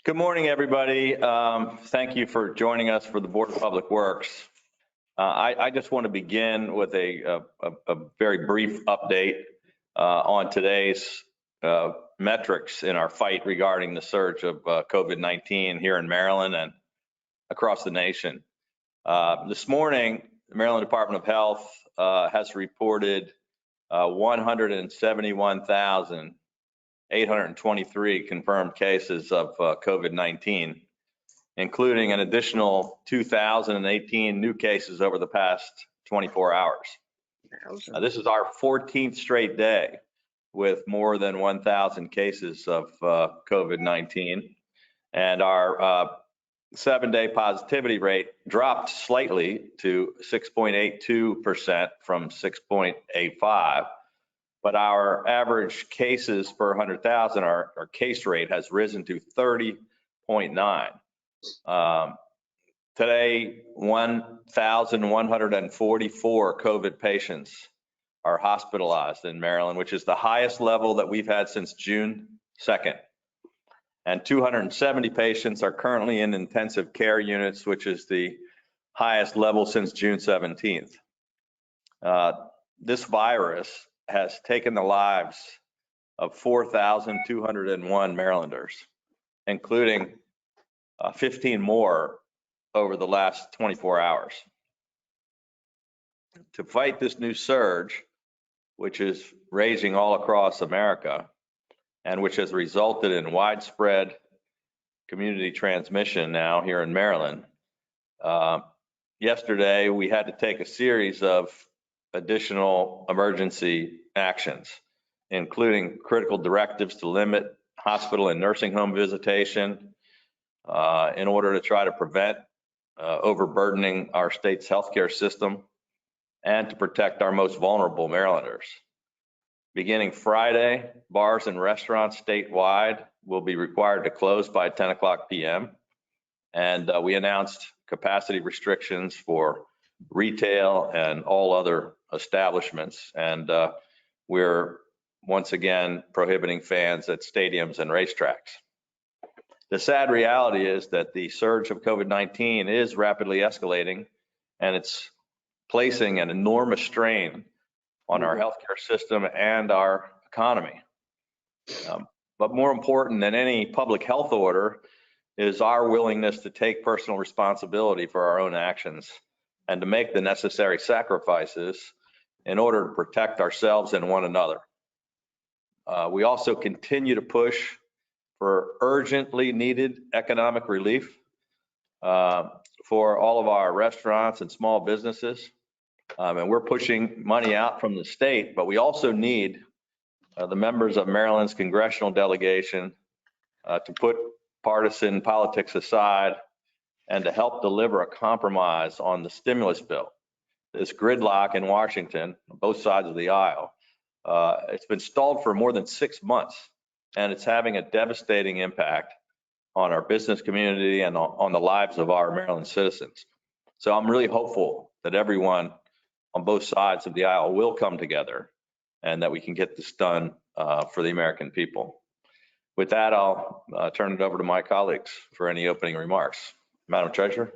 Good morning, everybody. Thank you for joining us for the Board of Public Works. I just want to begin with a very brief update on today's metrics in our fight regarding the surge of COVID-19 here in Maryland and across the nation. This morning, the Maryland Department of Health has reported 171,823 confirmed cases of COVID-19, including an additional 2,018 new cases over the past 24 hours. This is our 14th straight day with more than 1,000 cases of COVID-19, and our 7-day positivity rate dropped slightly to 6.82% from 6.85%. But our average cases per 100,000, our case rate has risen to 30.9. Today, 1,144 COVID patients are hospitalized in Maryland, which is the highest level that we've had since June 2nd. And 270 patients are currently in intensive care units, which is the highest level since June 17th. This virus has taken the lives of 4,201 Marylanders, including 15 more over the last 24 hours. To fight this new surge, which is raging all across America and which has resulted in widespread community transmission now here in Maryland, yesterday we had to take a series of additional emergency actions, including critical directives to limit hospital and nursing home visitation in order to try to prevent overburdening our state's healthcare system and to protect our most vulnerable Marylanders. Beginning Friday, bars and restaurants statewide will be required to close by 10 o'clock p.m. And we announced capacity restrictions for retail and all other establishments. And we're once again prohibiting fans at stadiums and racetracks. The sad reality is that the surge of COVID-19 is rapidly escalating, and it's placing an enormous strain on our healthcare system and our economy. But more important than any public health order is our willingness to take personal responsibility for our own actions and to make the necessary sacrifices in order to protect ourselves and one another. We also continue to push for urgently needed economic relief for all of our restaurants and small businesses. And we're pushing money out from the state, but we also need the members of Maryland's congressional delegation to put partisan politics aside and to help deliver a compromise on the stimulus bill. This gridlock in Washington, on both sides of the aisle, it's been stalled for more than 6 months, and it's having a devastating impact on our business community and on the lives of our Maryland citizens. So I'm really hopeful that everyone on both sides of the aisle will come together and that we can get this done for the American people. With that, I'll turn it over to my colleagues for any opening remarks. Madam Treasurer.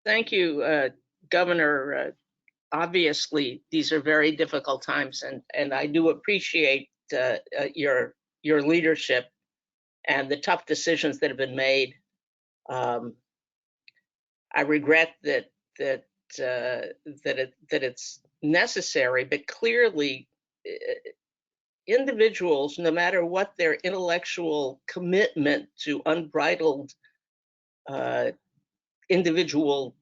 Thank you, Governor. Obviously, these are very difficult times, and I do appreciate your leadership and the tough decisions that have been made. I regret that it's necessary, but clearly individuals, no matter what their intellectual commitment to unbridled individual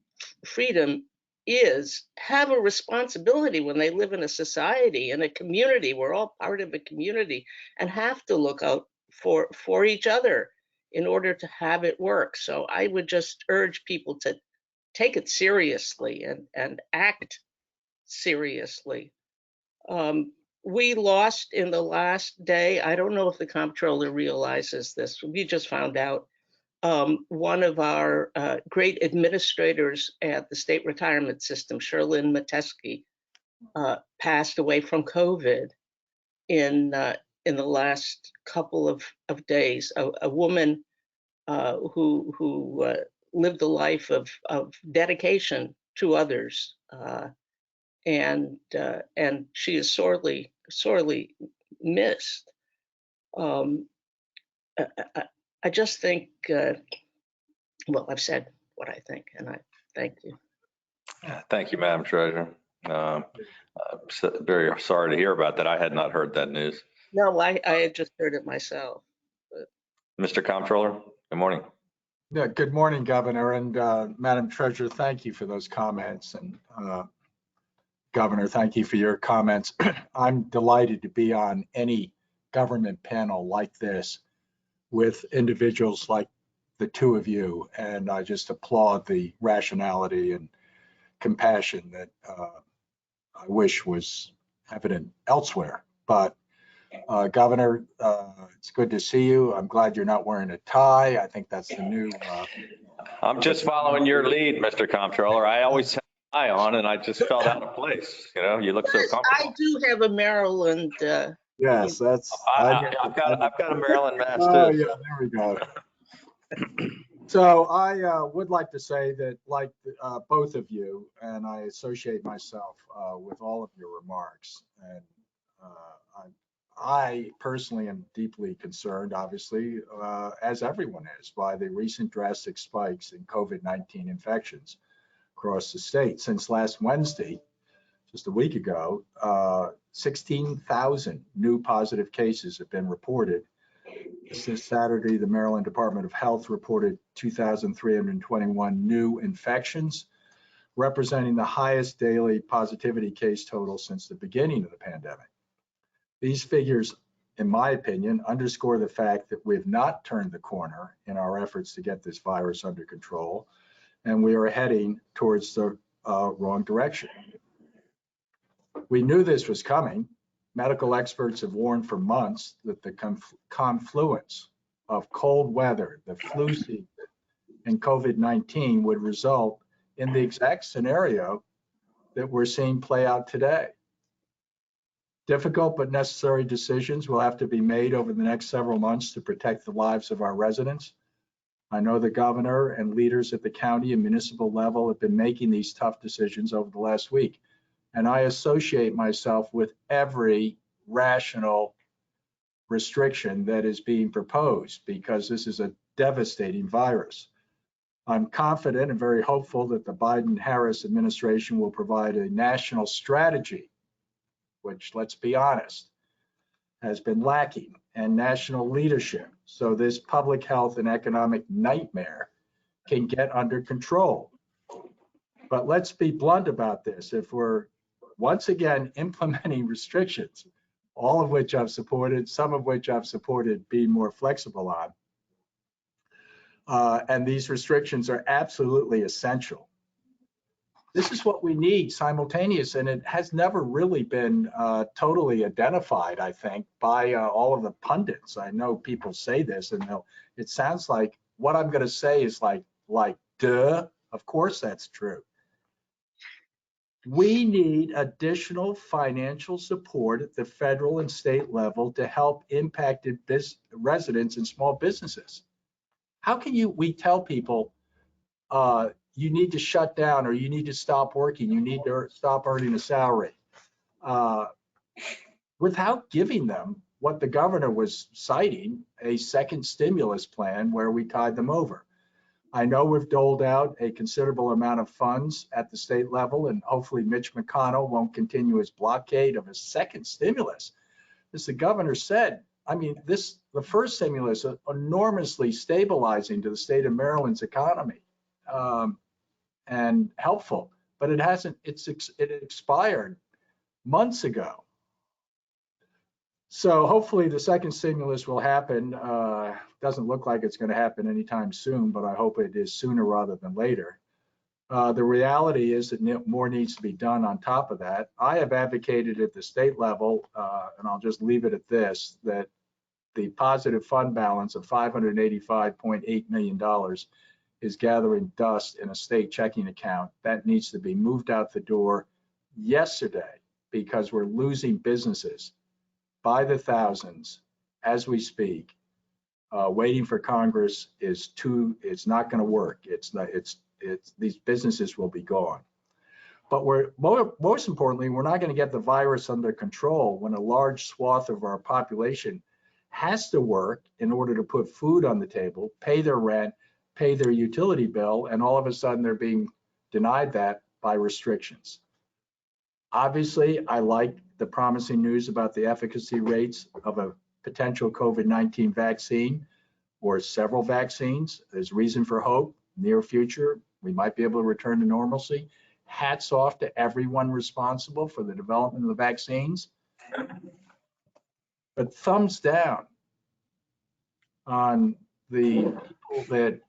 freedom is, have a responsibility when they live in a society, in a community. We're all part of a community and have to look out for each other in order to have it work. So I would just urge people to take it seriously and act seriously. We lost in the last day, I don't know if the comptroller realizes this, we just found out, one of our great administrators at the state retirement system, Sherlyn Metesky, passed away from COVID in the last couple of days. A woman who lived a life of dedication to others, and she is sorely missed. I, I, I just think, well, I've said what I think, and I thank you. Thank you, Madam Treasurer. Very sorry to hear about that. I had not heard that news. No, I had just heard it myself. Mr. Comptroller, good morning. Yeah, good morning, Governor, and Madam Treasurer, thank you for those comments. And Governor, thank you for your comments. I'm delighted to be on any government panel like this with individuals like the two of you. And I just applaud the rationality and compassion that I wish was evident elsewhere. But Governor, it's good to see you. I'm glad you're not wearing a tie. I think that's the new. I'm just following your lead, Mr. Comptroller. I always have an eye on, and I just felt out of place. You know, you look so Yes, I comfortable. do have a Maryland. Yes, that's. I've got a Maryland mask Oh, too. yeah, there we go. So I would like to say that, like both of you, and I associate myself with all of your remarks. And I personally am deeply concerned, obviously, as everyone is, by the recent drastic spikes in COVID-19 infections across the state. Since last Wednesday, just a week ago, 16,000 new positive cases have been reported. This Saturday, the Maryland Department of Health reported 2,321 new infections, representing the highest daily positivity case total since the beginning of the pandemic. These figures, in my opinion, underscore the fact that we have not turned the corner in our efforts to get this virus under control, and we are heading towards the wrong direction. We knew this was coming. Medical experts have warned for months that the confluence of cold weather, the flu season, and COVID-19 would result in the exact scenario that we're seeing play out today. Difficult but necessary decisions will have to be made over the next several months to protect the lives of our residents. I know the governor and leaders at the county and municipal level have been making these tough decisions over the last week. And I associate myself with every rational restriction that is being proposed because this is a devastating virus. I'm confident and very hopeful that the Biden-Harris administration will provide a national strategy, which, let's be honest, has been lacking, and national leadership, so this public health and economic nightmare can get under control. But let's be blunt about this. If we're once again implementing restrictions, all of which I've supported, some of which I've supported being more flexible on, and these restrictions are absolutely essential. This is what we need simultaneous, and it has never really been totally identified, I think, by all of the pundits. I know people say this, and it sounds like what I'm going to say is like, duh, of course that's true. We need additional financial support at the federal and state level to help impacted residents and small businesses. How can we tell people you need to shut down or you need to stop working, you need to stop earning a salary, without giving them what the governor was citing, a second stimulus plan where we tied them over? I know we've doled out a considerable amount of funds at the state level, and hopefully Mitch McConnell won't continue his blockade of a second stimulus. As the governor said, I mean, the first stimulus is enormously stabilizing to the state of Maryland's economy and helpful, but it hasn't, it expired months ago. So hopefully the second stimulus will happen. Doesn't look like it's going to happen anytime soon, but I hope it is sooner rather than later. The reality is that more needs to be done on top of that. I have advocated at the state level, and I'll just leave it at this, that the positive fund balance of $585.8 million is gathering dust in a state checking account. That needs to be moved out the door yesterday because we're losing businesses by the thousands as we speak. waiting for Congress it's not going to work. These businesses will be gone. But most importantly, we're not going to get the virus under control when a large swath of our population has to work in order to put food on the table, pay their rent, pay their utility bill, and all of a sudden they're being denied that by restrictions. Obviously, I like the promising news about the efficacy rates of a potential COVID-19 vaccine or several vaccines. There's reason for hope. Near future, we might be able to return to normalcy. Hats off to everyone responsible for the development of the vaccines. But thumbs down on the people that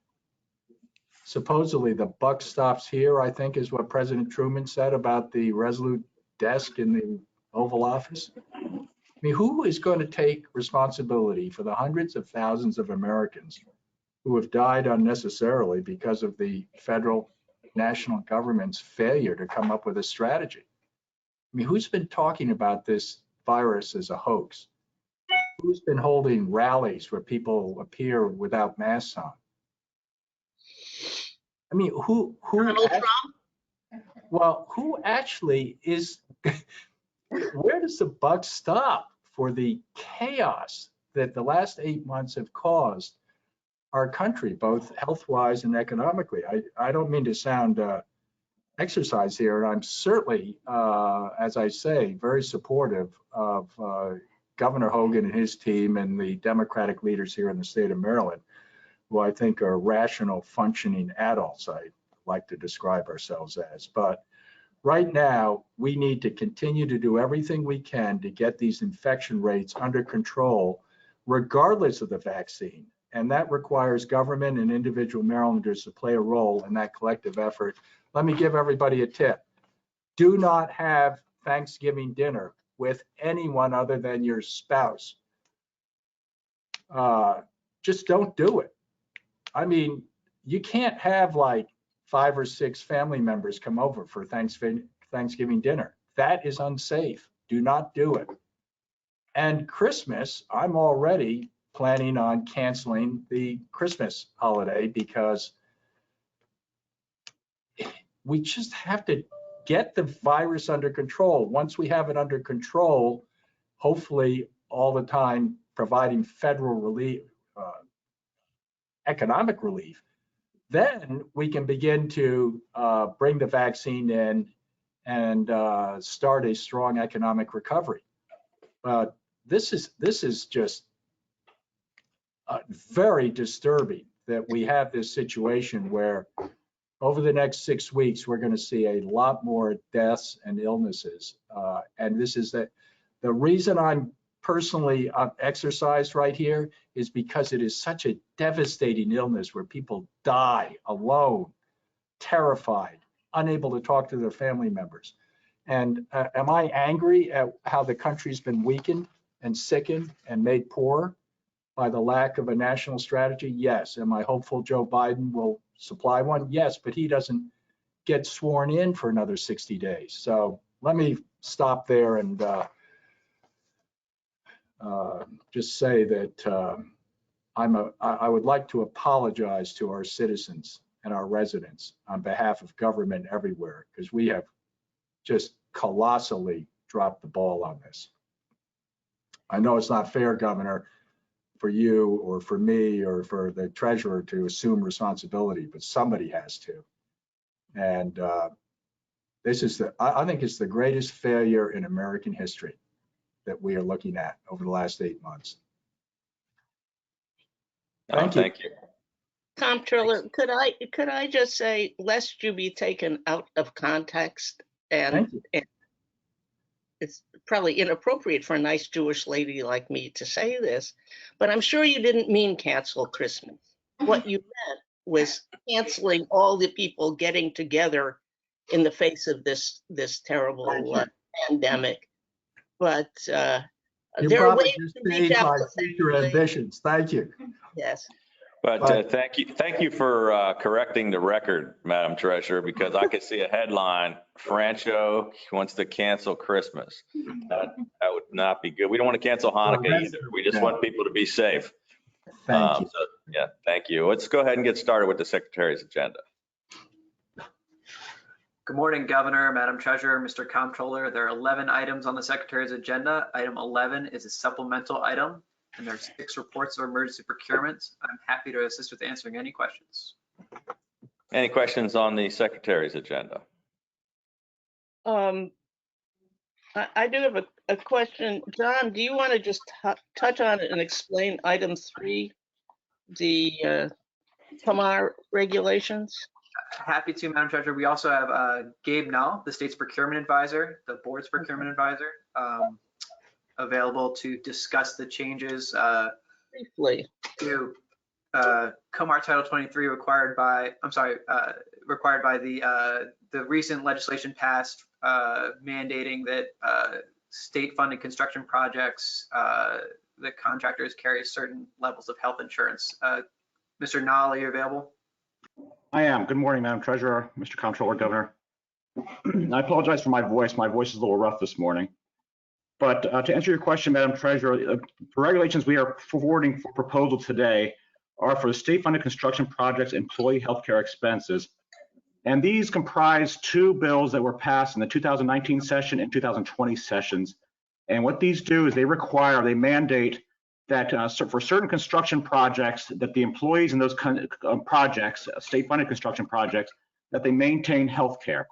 supposedly the buck stops here, I think is what President Truman said about the Resolute desk in the Oval Office. I mean, who is going to take responsibility for the hundreds of thousands of Americans who have died unnecessarily because of the federal national government's failure to come up with a strategy? I mean, who's been talking about this virus as a hoax? Who's been holding rallies where people appear without masks on? I mean, who Donald Trump? Well, who actually is, where does the buck stop for the chaos that the last 8 months have caused our country, both health-wise and economically? I don't mean to sound exercise here, and I'm certainly, as I say, very supportive of Governor Hogan and his team and the Democratic leaders here in the state of Maryland, who I think are rational, functioning adults, I like to describe ourselves as. But right now, we need to continue to do everything we can to get these infection rates under control, regardless of the vaccine. And that requires government and individual Marylanders to play a role in that collective effort. Let me give everybody a tip. Do not have Thanksgiving dinner with anyone other than your spouse. Just don't do it. I mean, you can't have like 5 or 6 family members come over for Thanksgiving dinner. That is unsafe. Do not do it. And Christmas, I'm already planning on canceling the Christmas holiday because we just have to get the virus under control. Once we have it under control, hopefully all the time providing federal relief, economic relief, then we can begin to bring the vaccine in and start a strong economic recovery. But this is just very disturbing that we have this situation where over the next 6 weeks, we're going to see a lot more deaths and illnesses. And this is the reason I'm personally exercised right here is because it is such a devastating illness where people die alone, terrified, unable to talk to their family members. And am I angry at how the country's been weakened and sickened and made poor by the lack of a national strategy? Yes. Am I hopeful Joe Biden will supply one? Yes, but he doesn't get sworn in for another 60 days. So let me stop there and just say that I would like to apologize to our citizens and our residents on behalf of government everywhere, because we have just colossally dropped the ball on this. I know it's not fair, Governor, for you or for me or for the treasurer to assume responsibility, but somebody has to. And this is I think it's the greatest failure in American history that we are looking at over the last 8 months. Thank you. Comptroller, could I just say, lest you be taken out of context, and it's probably inappropriate for a nice Jewish lady like me to say this, but I'm sure you didn't mean cancel Christmas. What you meant was canceling all the people getting together in the face of this terrible pandemic. But you there are probably ways just to reach saved out my to future family. ambitions. Thank you. Yes. But thank you for correcting the record, Madam Treasurer, because I could see a headline: Francho wants to cancel Christmas. That would not be good. We don't want to cancel Hanukkah either. We just want people to be safe. Thank you. So, yeah, thank you. Let's go ahead and get started with the Secretary's agenda. Good morning, Governor, Madam Treasurer, Mr. Comptroller. There are 11 items on the Secretary's agenda. Item 11 is a supplemental item, and there's 6 reports of emergency procurements. I'm happy to assist with answering any questions. Any questions on the Secretary's agenda? I do have a question. John, do you want to just touch on it and explain item 3, the Tamar regulations? Happy to, Madam Treasurer. We also have Gabe Null, the state's procurement advisor, the board's procurement advisor, available to discuss the changes Briefly. to Comar Title 23 required by the recent legislation passed mandating that state-funded construction projects, the contractors carry certain levels of health insurance. Mr. Nall, are you available? I am. Good morning, Madam Treasurer, Mr. Comptroller, Governor. I apologize for my voice. My voice is a little rough this morning. But to answer your question, Madam Treasurer, the regulations we are forwarding for proposal today are for the state-funded construction projects employee healthcare expenses. And these comprise 2 bills that were passed in the 2019 session and 2020 sessions. And what these do is they mandate that for certain construction projects, that the employees in those projects, state-funded construction projects, that they maintain health care.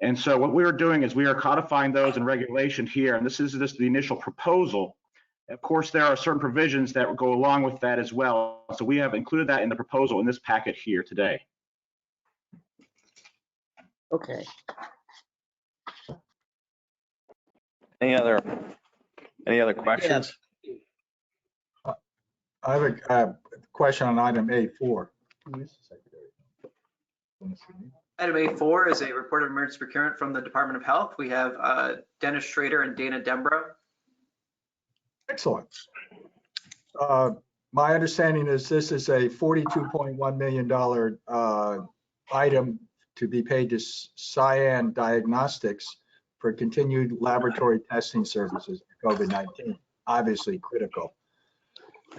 And so what we are doing is we are codifying those in regulation here, and this is just the initial proposal. Of course, there are certain provisions that go along with that as well. So we have included that in the proposal in this packet here today. Okay. Any other questions? I have a question on item A4. Item A4 is a report of emergency procurement from the Department of Health. We have Dennis Schrader and Dana Dembro. Excellent. My understanding is this is a $42.1 million item to be paid to Cyan Diagnostics for continued laboratory testing services for COVID-19, obviously critical.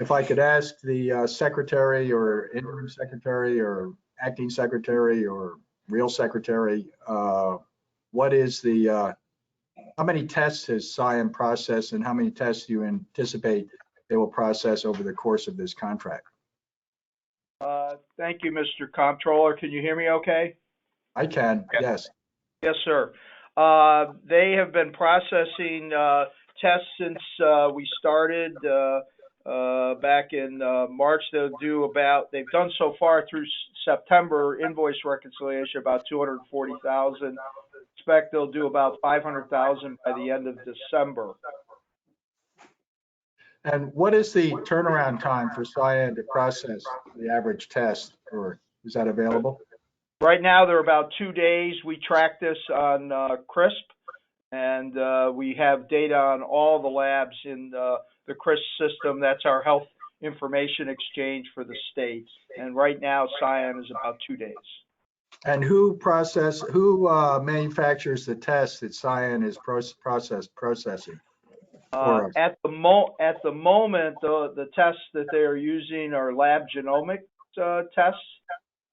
If I could ask the secretary or interim secretary or acting secretary or real secretary, what is the, how many tests has Cyan processed and how many tests do you anticipate they will process over the course of this contract? Thank you, Mr. Comptroller. Can you hear me okay? I can, yes. Yes, sir. They have been processing tests since we started back in March. They've done so far through September invoice reconciliation about 240,000. Expect they'll do about 500,000 by the end of December. And what is the turnaround time for Cyan to process the average test, or is that available? Right now, they're about 2 days. We track this on CRISP, and we have data on all the labs in the CRISP system. That's our health information exchange for the states. And right now, Cyan is about 2 days. And who manufactures the tests that Cyan is processing? At the moment, the tests that they are using are lab genomic tests.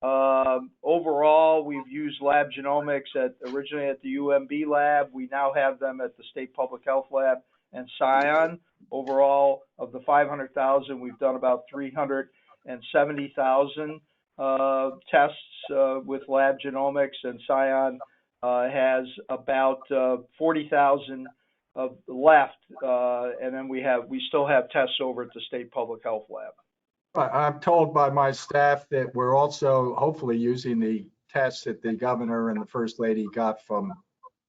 Overall, we've used lab genomics originally at the UMB lab. We now have them at the State Public Health Lab and Cyan. Overall, of the 500,000, we've done about 370,000 tests with lab genomics, and Cyan has about 40,000 left, and then we still have tests over at the State Public Health Lab. I'm told by my staff that we're also hopefully using the tests that the governor and the first lady got from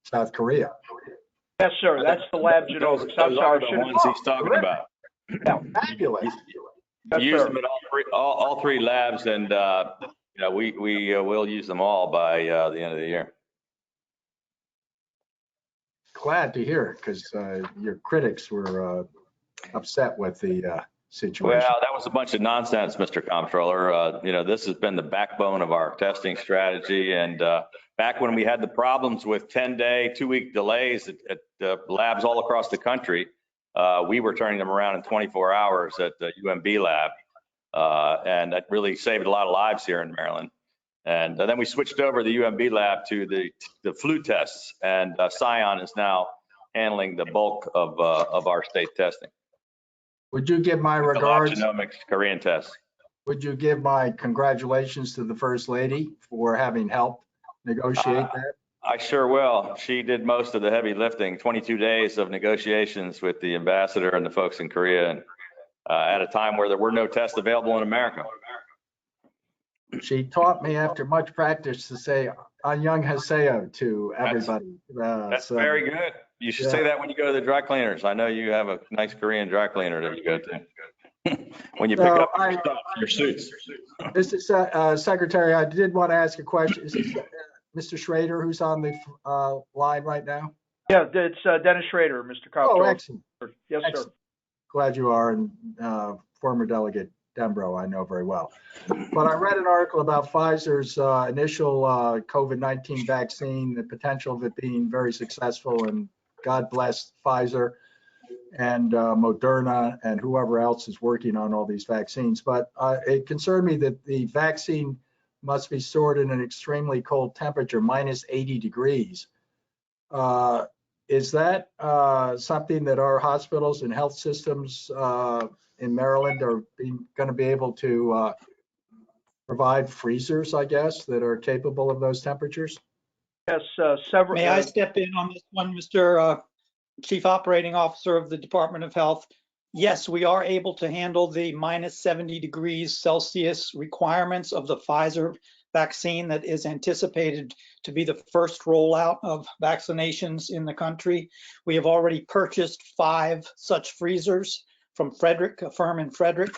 South Korea. Yes, sir. That's the lab genomics. Those are the ones he's talking about. Yeah, fabulous. Yes, Use sir. them at all 3 labs, and we will use them all by the end of the year. Glad to hear it, because your critics were upset with the situation. Well, that was a bunch of nonsense, Mr. Comptroller. This has been the backbone of our testing strategy. And back when we had the problems with 10-day, 2-week delays at labs all across the country, we were turning them around in 24 hours at the UMB lab. And that really saved a lot of lives here in Maryland. And then we switched over the UMB lab to the flu tests, and Scion is now handling the bulk of our state testing. Would you give my The lab regards? genomics Korean tests. Would you give my congratulations to the First Lady for having helped negotiate that? I sure will. She did most of the heavy lifting, 22 days of negotiations with the ambassador and the folks in Korea, and at a time where there were no tests available in America. She taught me after much practice to say "annyeonghaseyo" to everybody. That's very good. You should say that when you go to the dry cleaners. I know you have a nice Korean dry cleaner that you go to when you pick up your stuff, your suits. Mr. Secretary, I did want to ask a question. Is this Mr. Schrader who's on the line right now? Yeah, it's Dennis Schrader, Mr. Oh, Comptroller. excellent. Yes, sir. Excellent. Glad you are, and former Delegate Dembro, I know very well. But I read an article about Pfizer's initial COVID-19 vaccine, the potential of it being very successful, and God bless Pfizer and Moderna and whoever else is working on all these vaccines. But it concerned me that the vaccine must be stored in an extremely cold temperature, minus 80 degrees. Is that something that our hospitals and health systems in Maryland are going to be able to provide freezers, I guess, that are capable of those temperatures? Yes, several. May I step in on this one, Mr. Chief Operating Officer of the Department of Health? Yes, we are able to handle the minus 70 degrees Celsius requirements of the Pfizer vaccine that is anticipated to be the first rollout of vaccinations in the country. We have already purchased 5 such freezers from Frederick, a firm in Frederick,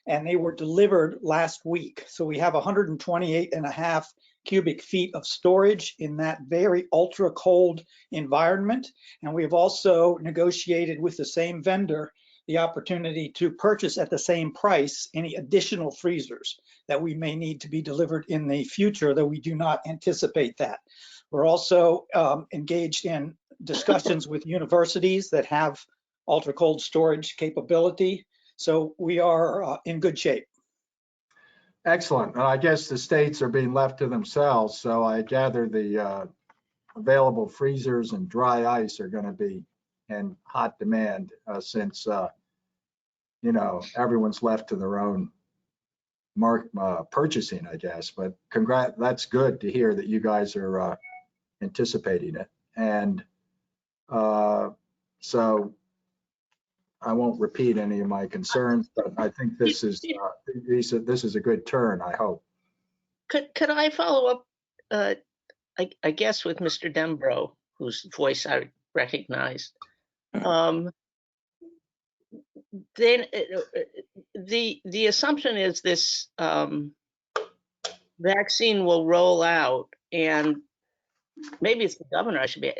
and they were delivered last week. So we have 128.5 cubic feet of storage in that very ultra cold environment. And we have also negotiated with the same vendor the opportunity to purchase at the same price any additional freezers that we may need to be delivered in the future, though we do not anticipate that. We're also engaged in discussions with universities that have ultra cold storage capability. So we are in good shape. Excellent. And I guess the states are being left to themselves. So I gather the available freezers and dry ice are going to be in hot demand since, you know, everyone's left to their own purchasing, I guess. But that's good to hear that you guys are anticipating it. And so I won't repeat any of my concerns, but I think this is a good turn, I hope. Could I follow up, I guess, with Mr. Dembro, whose voice I recognized? Then the assumption is this vaccine will roll out, and maybe it's the governor, I should be,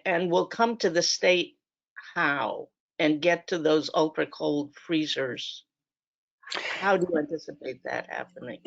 and will come to the state how and get to those ultra cold freezers. How do you anticipate that happening?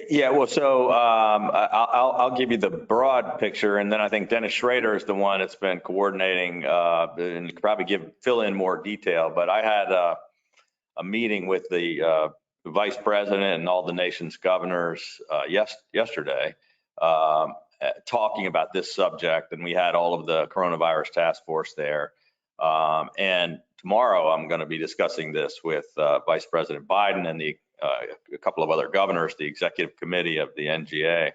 Yeah, well, so I'll give you the broad picture, and then I think Dennis Schrader is the one that's been coordinating and could probably fill in more detail. But I had a meeting with the vice president and all the nation's governors yesterday, talking about this subject, and we had all of the coronavirus task force there. And tomorrow I'm going to be discussing this with Vice President Biden and a couple of other governors, the executive committee of the NGA.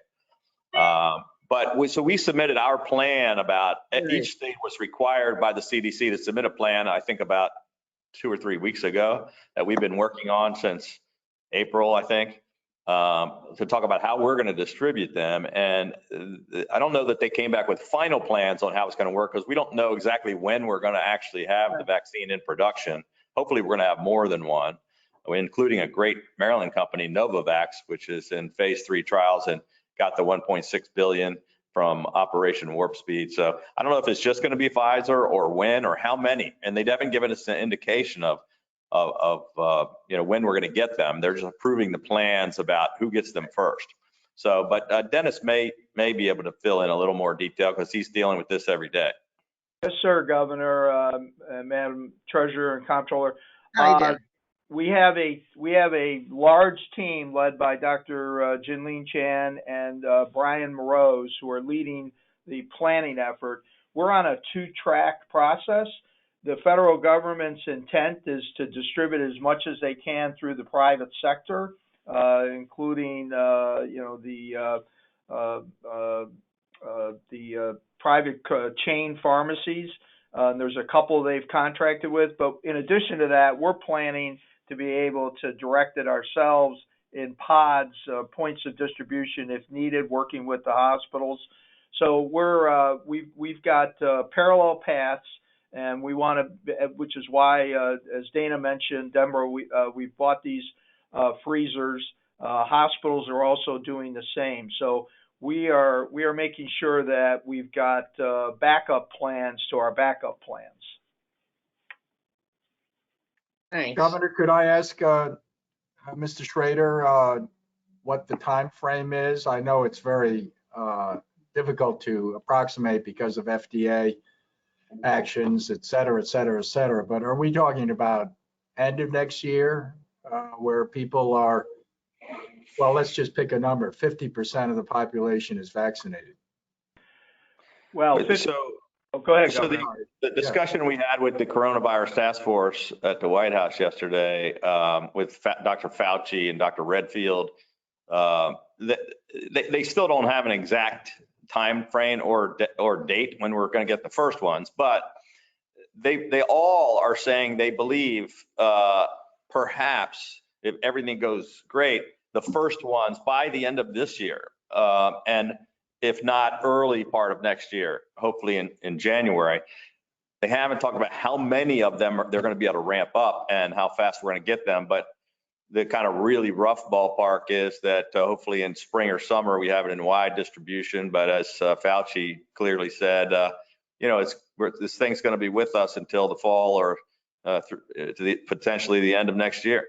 So we submitted our plan about each state was required by the CDC to submit a plan, I think about 2 or 3 weeks ago, that we've been working on since April, I think, to talk about how we're going to distribute them. And I don't know that they came back with final plans on how it's going to work, because we don't know exactly when we're going to actually have the vaccine in production. Hopefully we're going to have more than one, including a great Maryland company, Novavax, which is in phase 3 trials and got the $1.6 billion from Operation Warp Speed. So I don't know if it's just going to be Pfizer or when or how many, and they haven't given us an indication of when we're going to get them. They're just approving the plans about who gets them first. So, but Dennis may be able to fill in a little more detail, because he's dealing with this every day. Yes, sir, Governor, Madam Treasurer and Comptroller. Hi, Dan. we have a large team led by Dr. Jinlene Chan and Brian Morose, who are leading the planning effort. We're on a two-track process. The federal government's intent is to distribute as much as they can through the private sector, including the private chain pharmacies. There's a couple they've contracted with, but in addition to that, we're planning to be able to direct it ourselves in pods, points of distribution if needed, working with the hospitals. So we've got parallel paths, and we want to, which is why, as Dana mentioned, Denver, we've bought these freezers. Hospitals are also doing the same. So we are making sure that we've got backup plans to our backup plans. Thanks. Governor, could I ask Mr. Schrader what the time frame is? I know it's very difficult to approximate because of FDA actions, et cetera, et cetera, et cetera. But are we talking about end of next year where people are, well, let's just pick a number, 50% of the population is vaccinated? Well, go ahead, So Governor. the discussion we had with the coronavirus task force at the White House yesterday with Dr. Fauci and Dr. Redfield, they still don't have an exact time frame or date when we're going to get the first ones, but they all are saying they believe perhaps if everything goes great, the first ones by the end of this year, and if not early part of next year, hopefully in January. They haven't talked about how many of them they're going to be able to ramp up and how fast we're going to get them, but the kind of really rough ballpark is that hopefully in spring or summer we have it in wide distribution. But as Fauci clearly said, this thing's going to be with us until the fall or potentially the end of next year.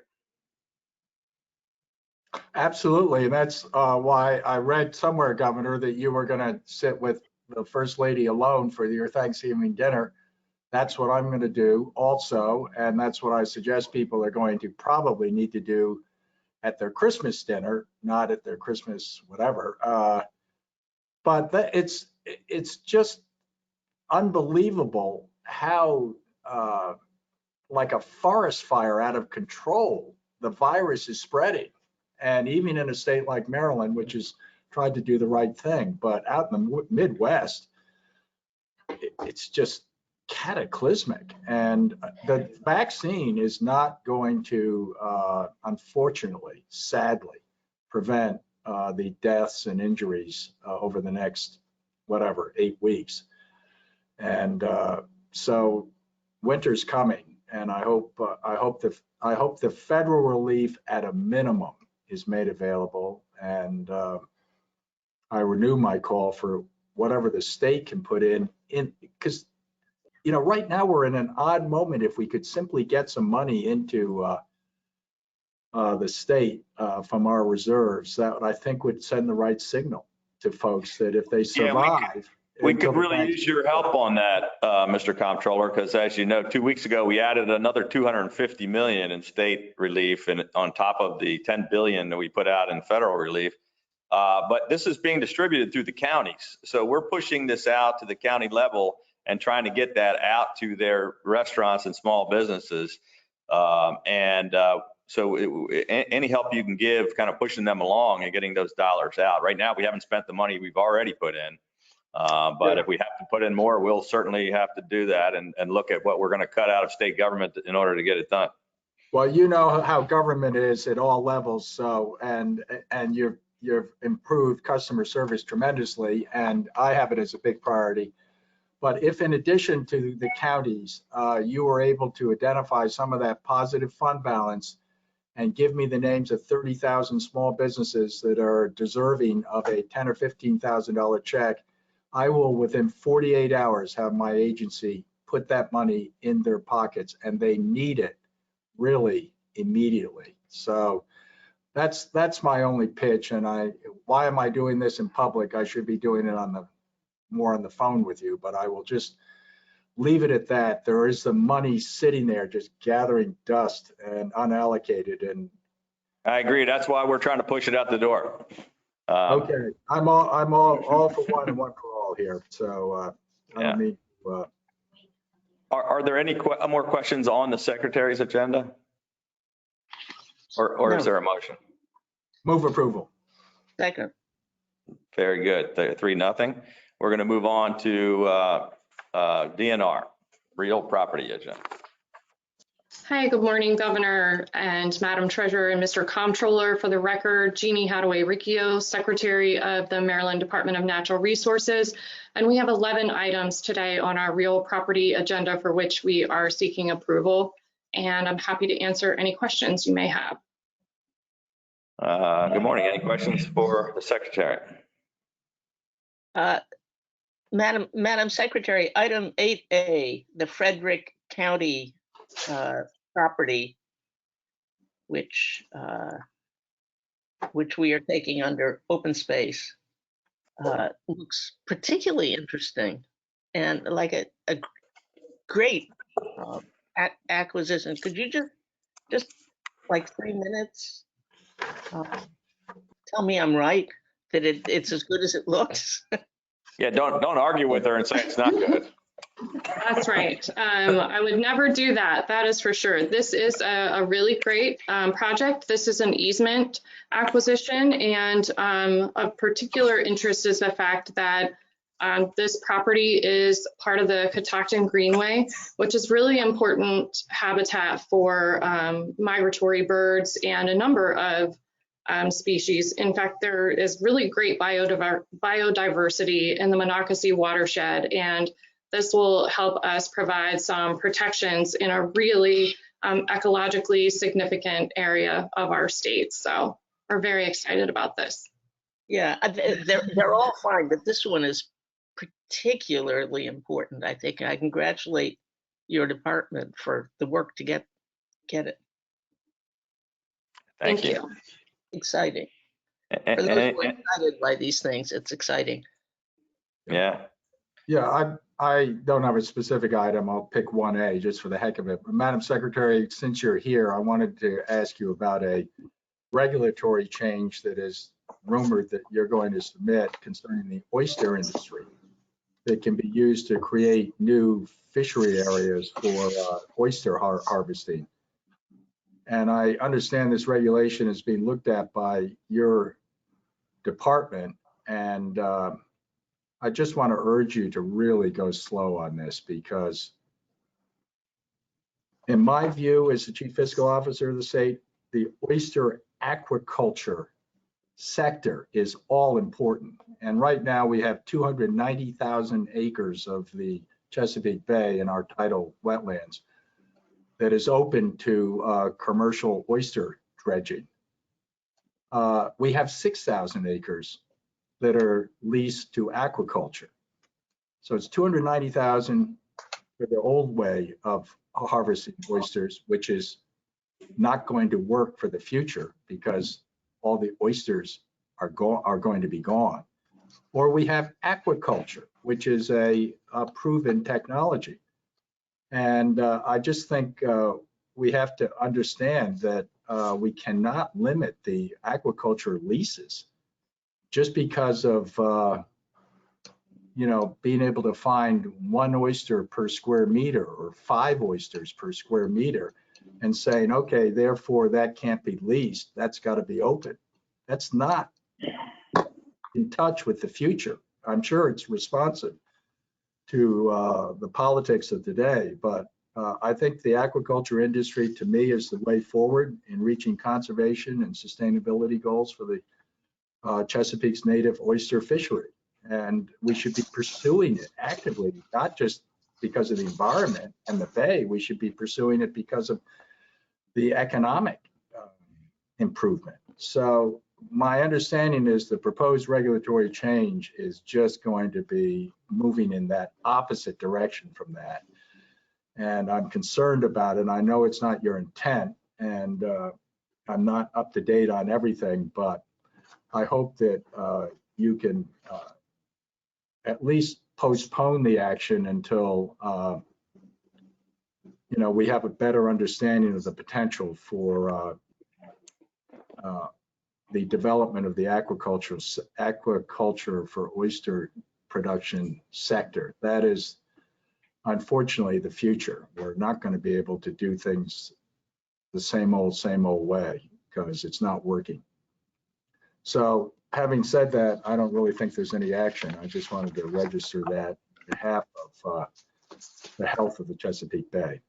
Absolutely, and that's why I read somewhere, Governor, that you were going to sit with the First Lady alone for your Thanksgiving dinner. That's what I'm going to do also, and that's what I suggest people are going to probably need to do at their Christmas dinner, not at their Christmas whatever. But it's just unbelievable how like a forest fire out of control the virus is spreading. And even in a state like Maryland, which has tried to do the right thing, but out in the Midwest, it's just cataclysmic. And the vaccine is not going to, unfortunately, sadly, prevent the deaths and injuries over the next, 8 weeks. And so winter's coming, and I hope the federal relief at a minimum is made available, and I renew my call for whatever the state can put in because right now we're in an odd moment. If we could simply get some money into the state from our reserves, that I think would send the right signal to folks that if they survive. We could really use your help on that, Mr. Comptroller, because as you know, 2 weeks ago, we added another $250 million in state relief and on top of the $10 billion that we put out in federal relief. But this is being distributed through the counties. So we're pushing this out to the county level and trying to get that out to their restaurants and small businesses. So any help you can give, kind of pushing them along and getting those dollars out. Right now, we haven't spent the money we've already put in. But if we have to put in more, we'll certainly have to do that and look at what we're going to cut out of state government in order to get it done. Well, you know how government is at all levels. So, and you've improved customer service tremendously, and I have it as a big priority. But if in addition to the counties, you were able to identify some of that positive fund balance and give me the names of 30,000 small businesses that are deserving of a $10,000 or $15,000 check, I will within 48 hours have my agency put that money in their pockets, and they need it really immediately. So that's my only pitch. And why am I doing this in public? I should be doing it more on the phone with you, but I will just leave it at that. There is some money sitting there just gathering dust and unallocated. And I agree. That's why we're trying to push it out the door. okay, I'm all for one and one for all here. So I Yeah. don't mean Are there any more questions on the secretary's agenda? Or is No. there a motion? move approval. Second. Very good. 3-0. We're going to move on to DNR, real property agenda. Hi, good morning, Governor and Madam Treasurer and Mr. Comptroller. For the record, Jeannie Hadaway-Riccio, Secretary of the Maryland Department of Natural Resources. And we have 11 items today on our real property agenda for which we are seeking approval. And I'm happy to answer any questions you may have. Good morning. Any questions for the secretary? Madam Secretary, item 8A, the Frederick County property, which we are taking under open space, looks particularly interesting and like a great acquisition. Could you just like 3 minutes tell me I'm right, that it's as good as it looks? Yeah, don't argue with her and say it's not good. That's right. I would never do that. That is for sure. This is a really great project. This is an easement acquisition, and of particular interest is the fact that this property is part of the Catoctin Greenway, which is really important habitat for migratory birds and a number of species. In fact, there is really great biodiversity in the Monocacy watershed, and this will help us provide some protections in a really ecologically significant area of our state. So we're very excited about this. Yeah, they're all fine, but this one is particularly important. I think I congratulate your department for the work to get it. Thank you. Exciting. For those who are excited by these things, it's exciting. Yeah. Yeah, I don't have a specific item. I'll pick 1A just for the heck of it. But Madam Secretary, since you're here, I wanted to ask you about a regulatory change that is rumored that you're going to submit concerning the oyster industry that can be used to create new fishery areas for oyster harvesting. And I understand this regulation is being looked at by your department, and I just want to urge you to really go slow on this, because in my view, as the Chief Fiscal Officer of the state, the oyster aquaculture sector is all important. And right now we have 290,000 acres of the Chesapeake Bay in our tidal wetlands that is open to commercial oyster dredging. We have 6,000 acres that are leased to aquaculture. So it's 290,000 for the old way of harvesting oysters, which is not going to work for the future because all the oysters are going to be gone. Or we have aquaculture, which is a proven technology. And I just think we have to understand that we cannot limit the aquaculture leases just because of being able to find 1 oyster per square meter or 5 oysters per square meter and saying, okay, therefore that can't be leased, that's got to be open. That's not in touch with the future. I'm sure it's responsive to the politics of today, but I think the aquaculture industry, to me, is the way forward in reaching conservation and sustainability goals for the Chesapeake's native oyster fishery. And we should be pursuing it actively, not just because of the environment and the bay. We should be pursuing it because of the economic improvement. So my understanding is the proposed regulatory change is just going to be moving in that opposite direction from that. And I'm concerned about it. I know it's not your intent, and I'm not up to date on everything, but I hope that you can at least postpone the action until we have a better understanding of the potential for the development of the aquaculture for oyster production sector. That is unfortunately the future. We're not going to be able to do things the same old way because it's not working. So having said that, I don't really think there's any action. I just wanted to register that on behalf of the health of the Chesapeake Bay.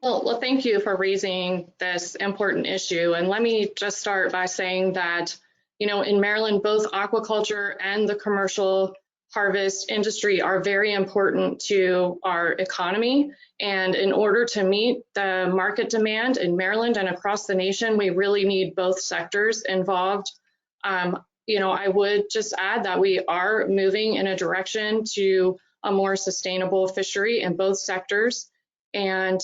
Well, thank you for raising this important issue. And let me just start by saying that, in Maryland, both aquaculture and the commercial harvest industry are very important to our economy. And in order to meet the market demand in Maryland and across the nation, we really need both sectors involved. I would just add that we are moving in a direction to a more sustainable fishery in both sectors. And,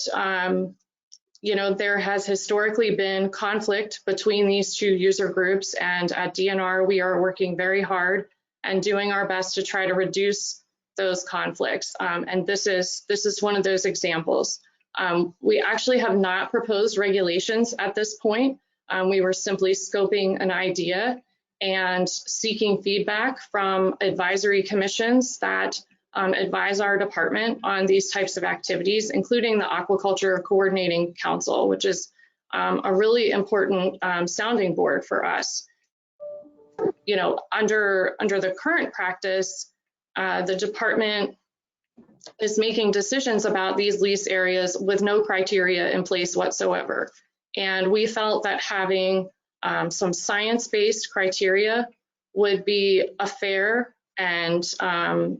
there has historically been conflict between these two user groups. And at DNR, we are working very hard and doing our best to try to reduce those conflicts. And this is one of those examples. We actually have not proposed regulations at this point. We were simply scoping an idea and seeking feedback from advisory commissions that advise our department on these types of activities, including the Aquaculture Coordinating Council, which is a really important sounding board for us. Under the current practice, the department is making decisions about these lease areas with no criteria in place whatsoever. And we felt that having some science-based criteria would be a fair and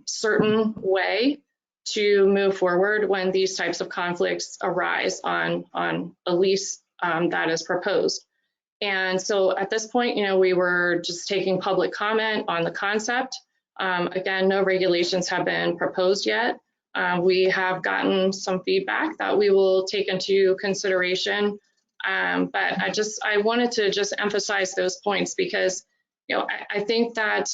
certain way to move forward when these types of conflicts arise on a lease that is proposed. And so at this point, we were just taking public comment on the concept. Again, no regulations have been proposed yet. We have gotten some feedback that we will take into consideration. But I wanted to just emphasize those points because, I think that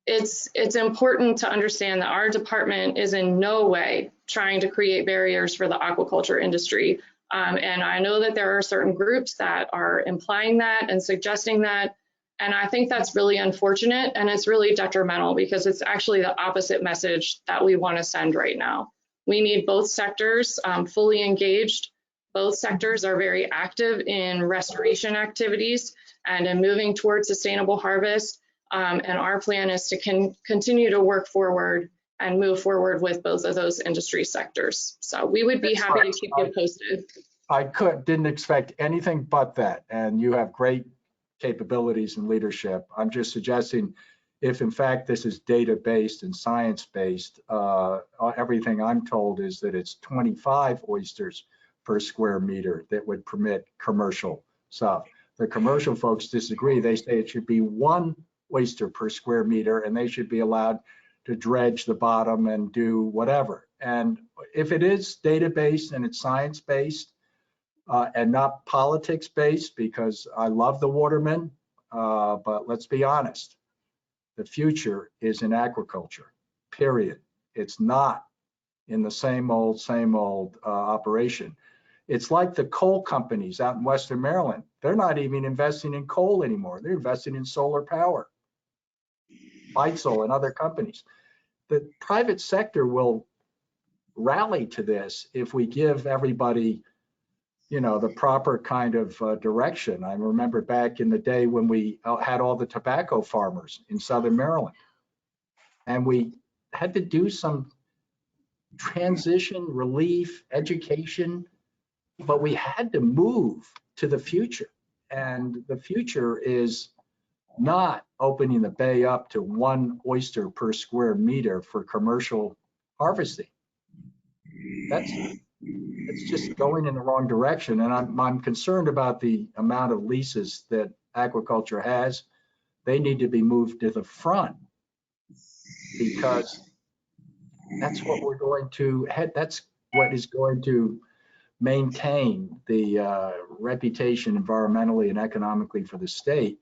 it's important to understand that our department is in no way trying to create barriers for the aquaculture industry. And I know that there are certain groups that are implying that and suggesting that. And I think that's really unfortunate and it's really detrimental because it's actually the opposite message that we want to send right now. We need both sectors fully engaged. Both sectors are very active in restoration activities and in moving towards sustainable harvest. And our plan is to continue to work forward and move forward with both of those industry sectors. So we would be happy to keep you posted. I didn't expect anything but that. And you have great capabilities and leadership. I'm just suggesting if in fact this is data-based and science-based, everything I'm told is that it's 25 oysters per square meter that would permit commercial stuff. The commercial folks disagree. They say it should be 1 oyster per square meter and they should be allowed to dredge the bottom and do whatever. And if it is data-based and it's science-based and not politics-based, because I love the watermen, but let's be honest, the future is in aquaculture, period. It's not in the same old operation. It's like the coal companies out in Western Maryland. They're not even investing in coal anymore. They're investing in solar power. Bitesol and other companies. The private sector will rally to this if we give everybody, the proper kind of direction. I remember back in the day when we had all the tobacco farmers in Southern Maryland, and we had to do some transition, relief, education, but we had to move to the future. And the future is not opening the bay up to 1 oyster per square meter for commercial harvesting. It's just going in the wrong direction. And I'm concerned about the amount of leases that aquaculture has. They need to be moved to the front because that's what we're going to head. That's what is going to maintain the reputation environmentally and economically for the state.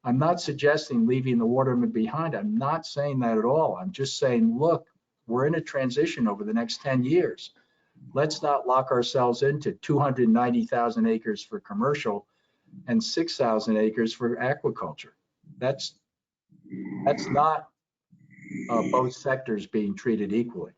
I'm not suggesting leaving the watermen behind. I'm not saying that at all. I'm just saying, look, we're in a transition over the next 10 years. Let's not lock ourselves into 290,000 acres for commercial and 6,000 acres for aquaculture. That's not both sectors being treated equally.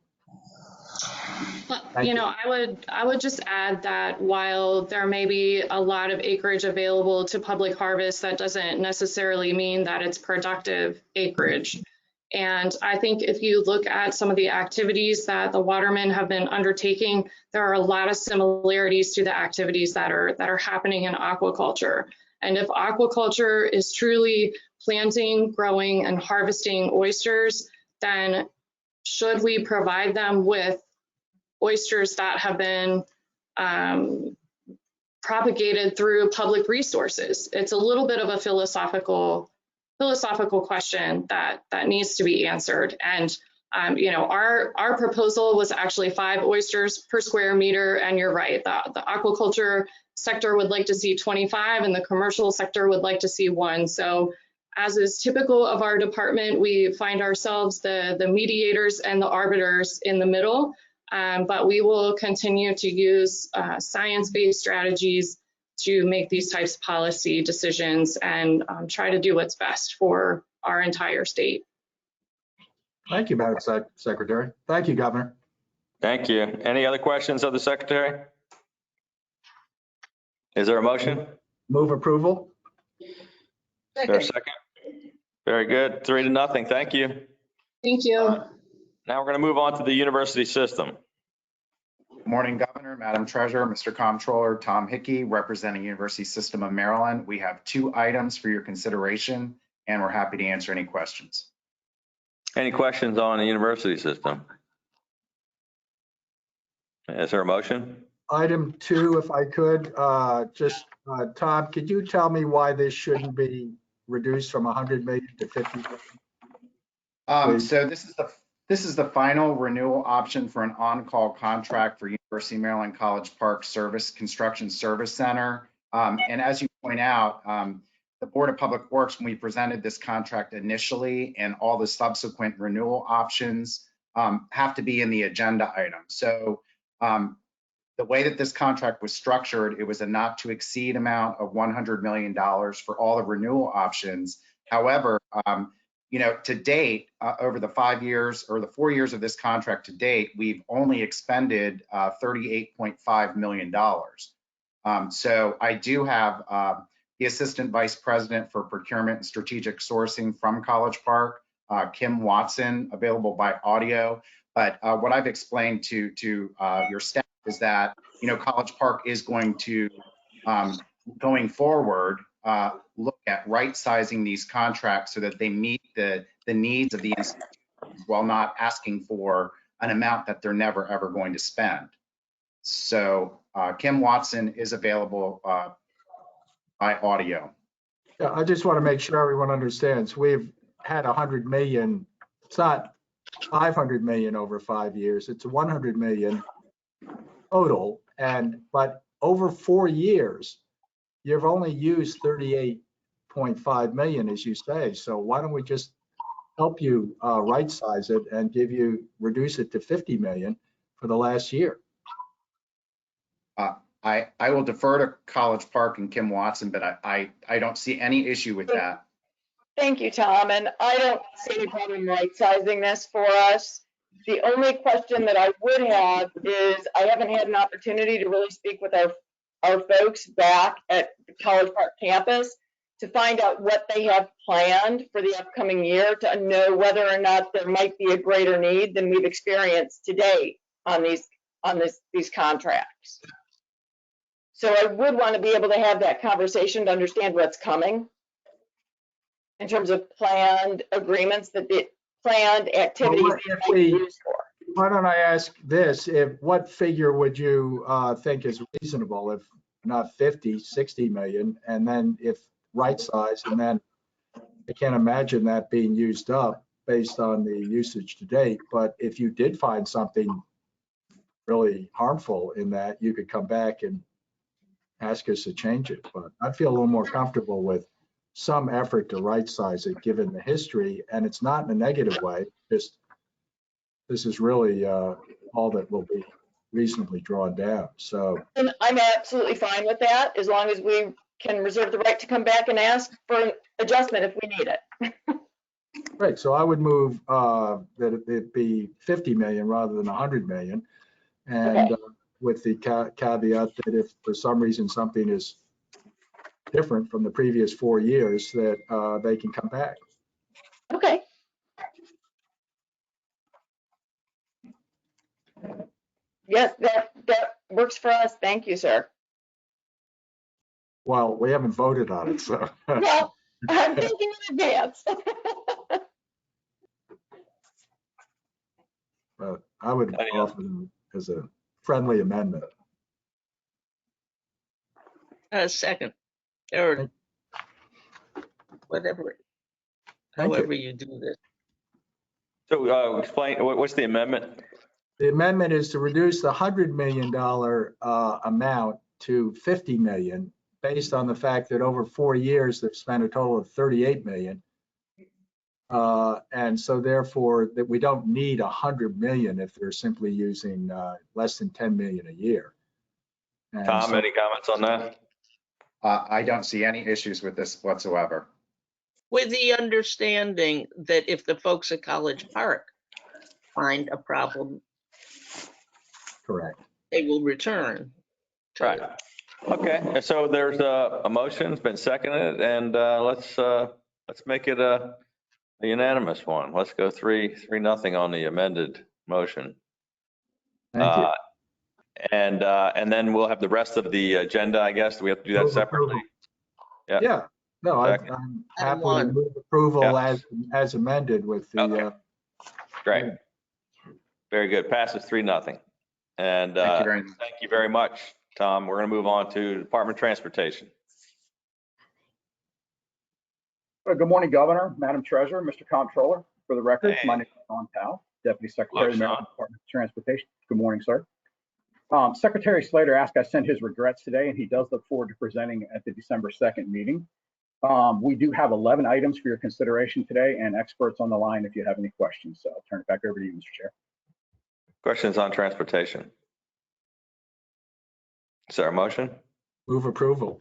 You know, I would just add that while there may be a lot of acreage available to public harvest, that doesn't necessarily mean that it's productive acreage. And I think if you look at some of the activities that the watermen have been undertaking, there are a lot of similarities to the activities that are happening in aquaculture. And if aquaculture is truly planting, growing, and harvesting oysters, then should we provide them with oysters that have been propagated through public resources? It's a little bit of a philosophical question that needs to be answered. And you know, our proposal was actually 5 oysters per square meter, and you're right, the aquaculture sector would like to see 25 and the commercial sector would like to see 1. So as is typical of our department, we find ourselves the mediators and the arbiters in the middle. But we will continue to use science-based strategies to make these types of policy decisions and try to do what's best for our entire state. Thank you, Madam Secretary. Thank you, Governor. Thank you. Any other questions of the Secretary? Is there a motion? Move approval. Is there a second? Very good. 3-0. Thank you. Thank you. Now we're going to move on to the university system. Good morning, Governor, Madam Treasurer, Mr. Comptroller, Tom Hickey, representing University System of Maryland. We have 2 items for your consideration, and we're happy to answer any questions. Any questions on the university system? Is there a motion? Item 2, if I could, Tom, could you tell me why this shouldn't be reduced from 100 million to 50 million? So this is the final renewal option for an on-call contract for University of Maryland College Park Construction Service Center. And as you point out, the Board of Public Works, when we presented this contract initially, and all the subsequent renewal options have to be in the agenda item. So the way that this contract was structured, it was a not to exceed amount of $100 million for all the renewal options. However, you know, to date, over the 5 years or the 4 years of this contract to date, we've only expended $38.5 million. So I do have the Assistant Vice President for Procurement and Strategic Sourcing from College Park, Kim Watson, available by audio. But what I've explained to your staff is that, you know, College Park is going to, going forward, look at right-sizing these contracts so that they meet the needs of the institutions while not asking for an amount that they're never, ever going to spend. So Kim Watson is available by audio. Yeah, I just want to make sure everyone understands. We've had 100 million. It's not 500 million over 5 years. It's 100 million total. But over 4 years, you've only used 38.5 million, as you say. So why don't we just help you right size it and reduce it to 50 million for the last year? I will defer to College Park and Kim Watson, but I don't see any issue with that. Thank you, Tom. And I don't see any problem right sizing this for us. The only question that I would have is I haven't had an opportunity to really speak with our folks back at the College Park campus to find out what they have planned for the upcoming year to know whether or not there might be a greater need than we've experienced to date on these contracts. So I would want to be able to have that conversation to understand what's coming in terms of planned agreements, that the planned activities that might be used for. Why don't I ask this? What figure would you think is reasonable, if not 50, 60 million? And then if right size, and then I can't imagine that being used up based on the usage to date. But if you did find something really harmful in that, you could come back and ask us to change it. But I feel a little more comfortable with some effort to right-size it, given the history, and it's not in a negative way. Just this is really all that will be reasonably drawn down. So, And I'm absolutely fine with that, as long as we can reserve the right to come back and ask for an adjustment if we need it. right. So I would move that it be 50 million rather than 100 million, and Okay. with the caveat that if for some reason something is different from the previous 4 years, that they can come back. Okay. Yes, that works for us. Thank you, sir. Well, we haven't voted on it, so. Well, I'm thinking in advance. But I would offer them as a friendly amendment. Second, or whatever, Thank you. however you do this. So explain, what's the amendment? The amendment is to reduce the $100 million amount to 50 million, based on the fact that over 4 years, they've spent a total of 38 million. And so therefore, that we don't need 100 million if they're simply using less than 10 million a year. And Tom, so, any comments on that? I don't see any issues with this whatsoever. With the understanding that if the folks at College Park find a problem, correct. they will return. Right. Okay, so there's a motion, it's been seconded, and let's make it a unanimous one. Let's go 3-0 on the amended motion. Thank you. And then we'll have the rest of the agenda, I guess. Do we have to do that Move separately? approval. Yeah. No, I'm happy to move approval as amended with the. Okay. Great. Very good. Passes 3-0. And thank you very much, Tom. We're going to move on to Department of Transportation. Good morning, Governor, Madam Treasurer, Mr. Comptroller. For the record, Hey. my name is Sean Powell, Deputy Secretary of the Maryland Department of Transportation. Good morning, sir. Secretary Slater asked I send his regrets today, and he does look forward to presenting at the December 2nd meeting. We do have 11 items for your consideration today, and experts on the line if you have any questions. So I'll turn it back over to you, Mr. Chair. Questions on transportation? Is there a motion? Move approval.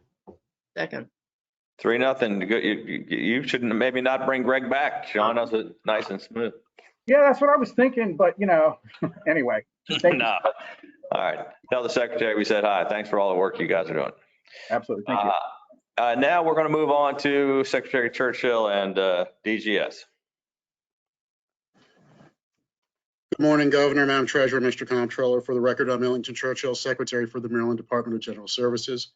Second. 3-0. You should maybe not bring Greg back. Sean does it nice and smooth. Yeah, that's what I was thinking, but anyway. Thank No. All right. Tell the secretary we said hi. Thanks for all the work you guys are doing. Absolutely. Thank you. Now we're going to move on to Secretary Churchill and DGS. Good morning, Governor, Madam Treasurer, Mr. Comptroller. For the record, I'm Ellington Churchill, Secretary for the Maryland Department of General Services.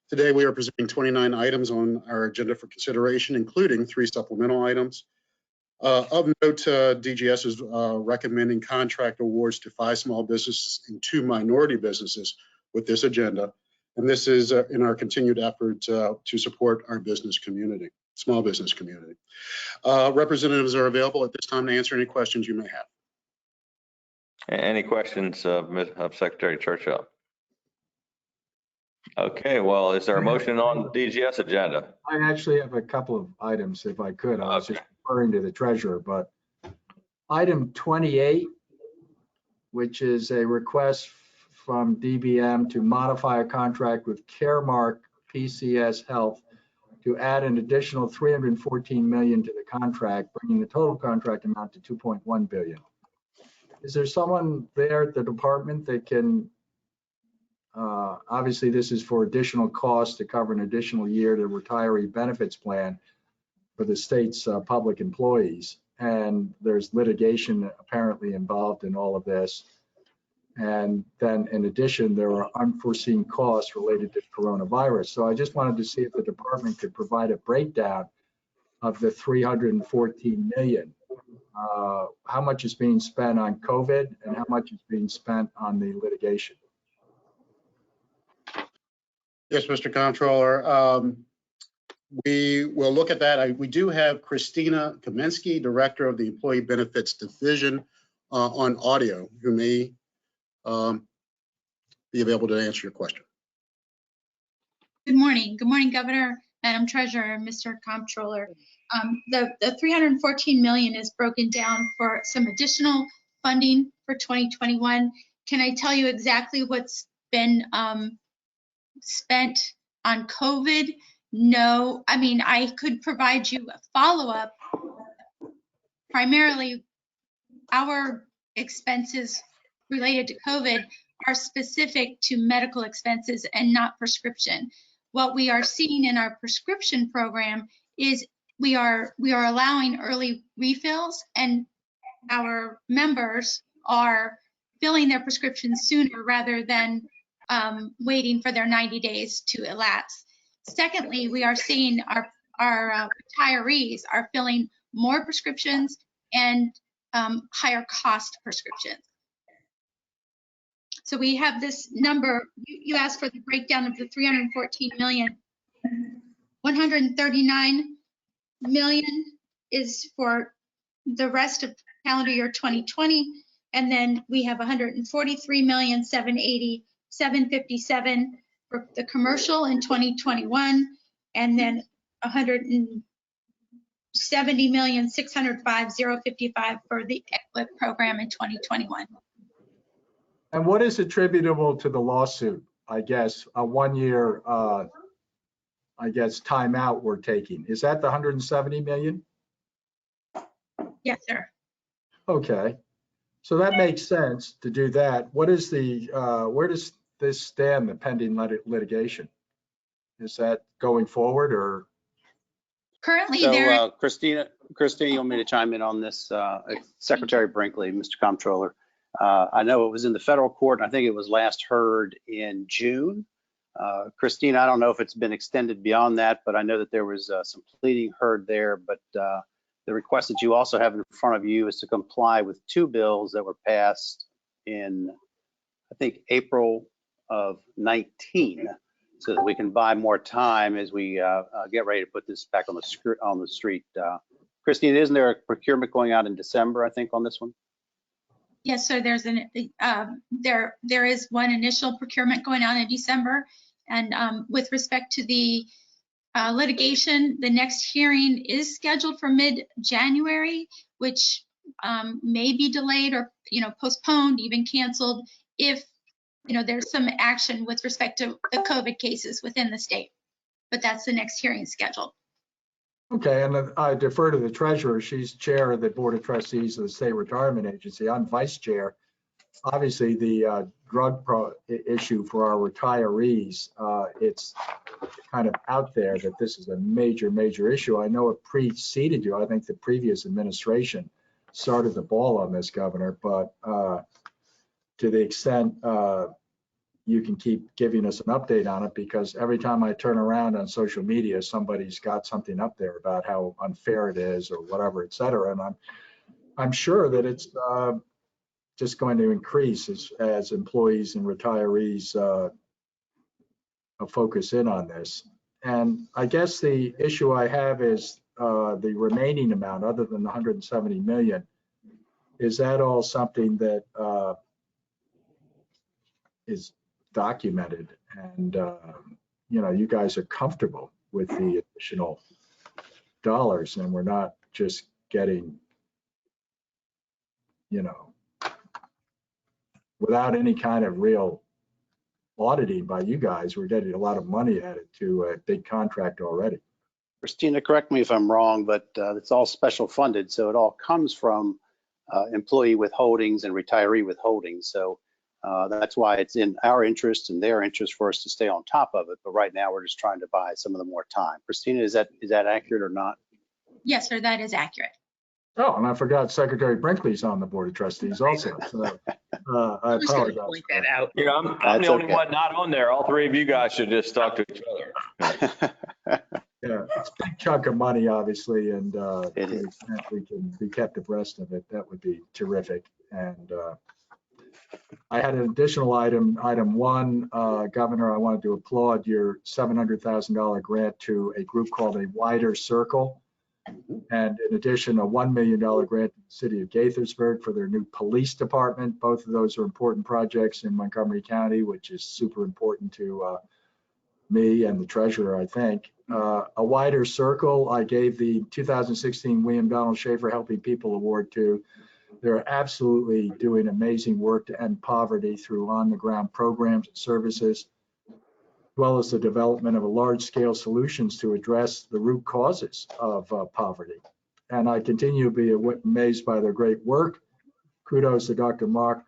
Today, we are presenting 29 items on our agenda for consideration, including 3 supplemental items. Of note, DGS is recommending contract awards to 5 small businesses and 2 minority businesses with this agenda. And this is in our continued effort to support our business community, small business community. Representatives are available at this time to answer any questions you may have. Any questions of Secretary Churchill? Okay, well, is there a motion on the DGS agenda? I actually have a couple of items, if I could. I was just referring to the treasurer, but item 28, which is a request from DBM to modify a contract with Caremark PCS Health to add an additional $314 million to the contract, bringing the total contract amount to $2.1 billion. Is there someone there at the department that can, obviously this is for additional costs to cover an additional year to retiree benefits plan for the state's public employees. And there's litigation apparently involved in all of this. And then in addition, there are unforeseen costs related to coronavirus. So I just wanted to see if the department could provide a breakdown of the $314 million. How much is being spent on COVID and how much is being spent on the litigation? Yes, Mr. Comptroller. We will look at that. We do have Christina Kaminsky, Director of the Employee Benefits Division, on audio, who may be available to answer your question. Good morning. Good morning, Governor, Madam Treasurer, Mr. Comptroller. The 314 million is broken down for some additional funding for 2021. Can I tell you exactly what's been spent on COVID? No, I mean, I could provide you a follow-up. Primarily, our expenses related to COVID are specific to medical expenses and not prescription. What we are seeing in our prescription program is we are allowing early refills, and our members are filling their prescriptions sooner rather than waiting for their 90 days to elapse. Secondly, we are seeing our retirees are filling more prescriptions and higher cost prescriptions. So we have this number. You asked for the breakdown of the 314 million. 139 million is for the rest of calendar year 2020, and then we have 143,780,757 for the commercial in 2021, and then 170,605,055 for the EQUIP program in 2021. And what is attributable to the lawsuit? I guess a 1 year, I guess, timeout we're taking. Is that the 170 million? Yes, sir. Okay, so that makes sense to do that. What is the, where does this stand, the pending litigation? Is that going forward or? Currently, So, Christina, you want me to chime in on this? Secretary Brinkley, Mr. Comptroller. I know it was in the federal court, and I think it was last heard in June. Christina, I don't know if it's been extended beyond that, but I know that there was some pleading heard there. But the request that you also have in front of you is to comply with two bills that were passed in, I think, April of 19, so that we can buy more time as we get ready to put this back on the street. Christine, isn't there a procurement going out in December, I think, on this one? Yes, so there's there is one initial procurement going on in December, and with respect to the litigation, the next hearing is scheduled for mid-January, which may be delayed or postponed, even canceled, if there's some action with respect to the COVID cases within the state. But that's the next hearing scheduled. Okay, and I defer to the treasurer. She's chair of the board of trustees of the state retirement agency. I'm vice chair. Obviously, the drug issue for our retirees, it's kind of out there that this is a major, major issue. I know it preceded you. I think the previous administration started the ball on this, Governor, but to the extent you can keep giving us an update on it, because every time I turn around on social media, somebody's got something up there about how unfair it is or whatever, et cetera. And I'm sure that it's just going to increase as employees and retirees focus in on this. And I guess the issue I have is the remaining amount, other than the 170 million. Is that all something that is documented, and you guys are comfortable with the additional dollars, and we're not just getting, without any kind of real auditing by you guys, we're getting a lot of money added to a big contract already. Christina, correct me if I'm wrong, but it's all special funded, so it all comes from employee withholdings and retiree withholdings. So that's why it's in our interest and their interest for us to stay on top of it. But right now, we're just trying to buy some of the more time. Christina, is that accurate or not? Yes, sir, that is accurate. Oh, and I forgot Secretary Brinkley's on the board of trustees also. So I apologize. Point that out. I'm the only one not on there. All three of you guys should just talk to each other. Yeah, it's a big chunk of money, obviously, and to the extent we can be kept abreast of it, that would be terrific. And I had an additional item one, Governor. I wanted to applaud your $700,000 grant to a group called A Wider Circle, and in addition, a $1 million grant to the city of Gaithersburg for their new police department. Both of those are important projects in Montgomery County, which is super important to me and the treasurer, I think. A wider circle, I gave the 2016 William Donald Schaefer Helping People Award to. They're absolutely doing amazing work to end poverty through on-the-ground programs and services, as well as the development of large-scale solutions to address the root causes of poverty. And I continue to be amazed by their great work. Kudos to Dr. Mark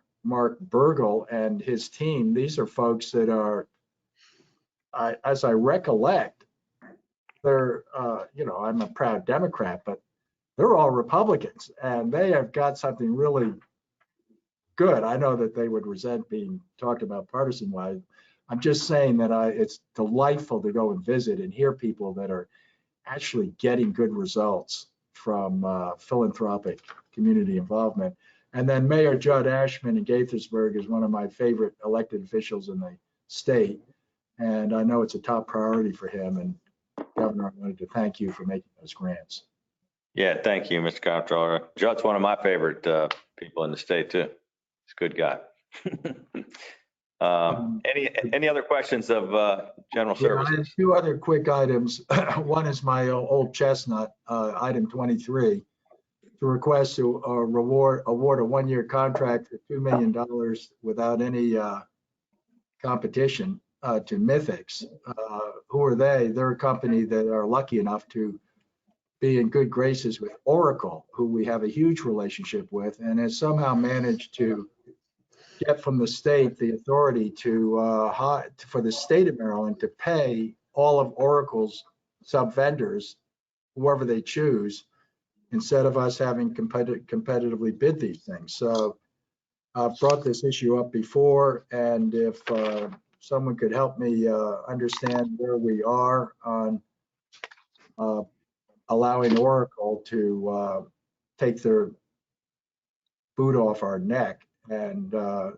Burgle and his team. These are folks that are, as I recollect, they're, I'm a proud Democrat, but they're all Republicans, and they have got something really good. I know that they would resent being talked about partisan-wise. I'm just saying that it's delightful to go and visit and hear people that are actually getting good results from philanthropic community involvement. And then Mayor Judd Ashman in Gaithersburg is one of my favorite elected officials in the state. And I know it's a top priority for him. And Governor, I wanted to thank you for making those grants. Yeah, thank you, Mr. Comptroller. Judd's one of my favorite people in the state too. He's a good guy. Any other questions of General Services? I have two other quick items. One is my old chestnut, item 23, to request to award a one-year contract for $2 million without any competition to Mythics. Who are they? They're a company that are lucky enough to be in good graces with Oracle, who we have a huge relationship with, and has somehow managed to get from the state the authority for the state of Maryland to pay all of Oracle's sub-vendors, whoever they choose, instead of us having competitively bid these things. So I've brought this issue up before, and if someone could help me understand where we are on allowing Oracle to take their boot off our neck and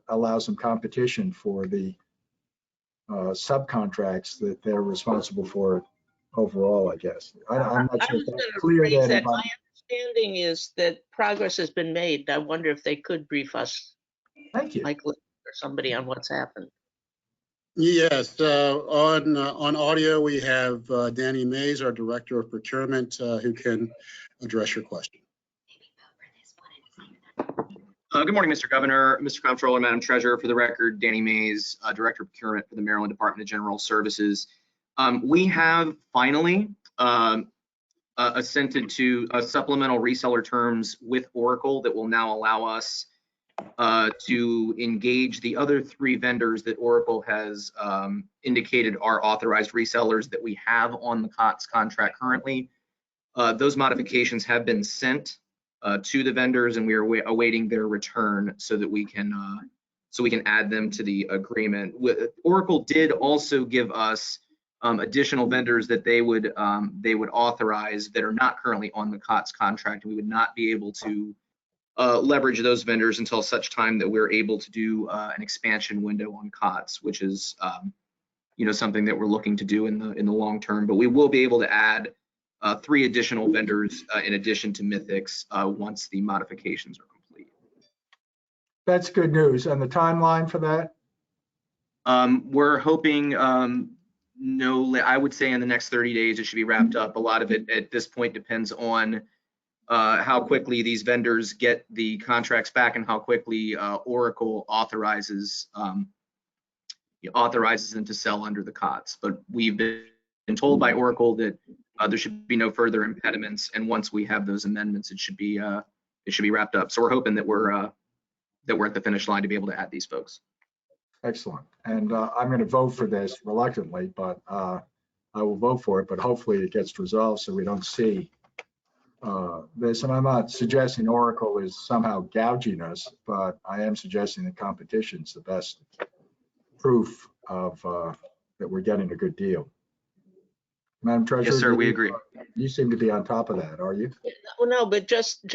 allow some competition for the subcontracts that they're responsible for overall, I guess. I'm not sure if that's clear to anybody. My understanding is that progress has been made. I wonder if they could brief us, Thank you, Mike or somebody, on what's happened. Yes, on audio, we have Danny Mays, our Director of Procurement, who can address your question. Good morning, Mr. Governor, Mr. Comptroller, Madam Treasurer. For the record, Danny Mays, Director of Procurement for the Maryland Department of General Services. We have finally assented to supplemental reseller terms with Oracle that will now allow us to engage the other three vendors that Oracle has indicated are authorized resellers that we have on the COTS contract currently. Those modifications have been sent to the vendors, and we are awaiting their return so that we can add them to the agreement. Oracle did also give us additional vendors that they would authorize that are not currently on the COTS contract. We would not be able to leverage those vendors until such time that we're able to do an expansion window on COTS, which is something that we're looking to do in the long term. But we will be able to add 3 additional vendors in addition to Mythics once the modifications are complete. That's good news. And the timeline for that? We're hoping I would say in the next 30 days it should be wrapped up. A lot of it at this point depends on how quickly these vendors get the contracts back and how quickly Oracle authorizes them to sell under the COTS. But we've been told by Oracle that there should be no further impediments, and once we have those amendments, it should be wrapped up. So we're hoping that we're at the finish line to be able to add these folks. Excellent. And I'm going to vote for this reluctantly, but I will vote for it. But hopefully it gets resolved so we don't see this. And I'm not suggesting Oracle is somehow gouging us, but I am suggesting that competition is the best proof of that we're getting a good deal. Madam Treasurer? Yes, sir, we agree. You seem to be on top of that, are you? Well, no, but just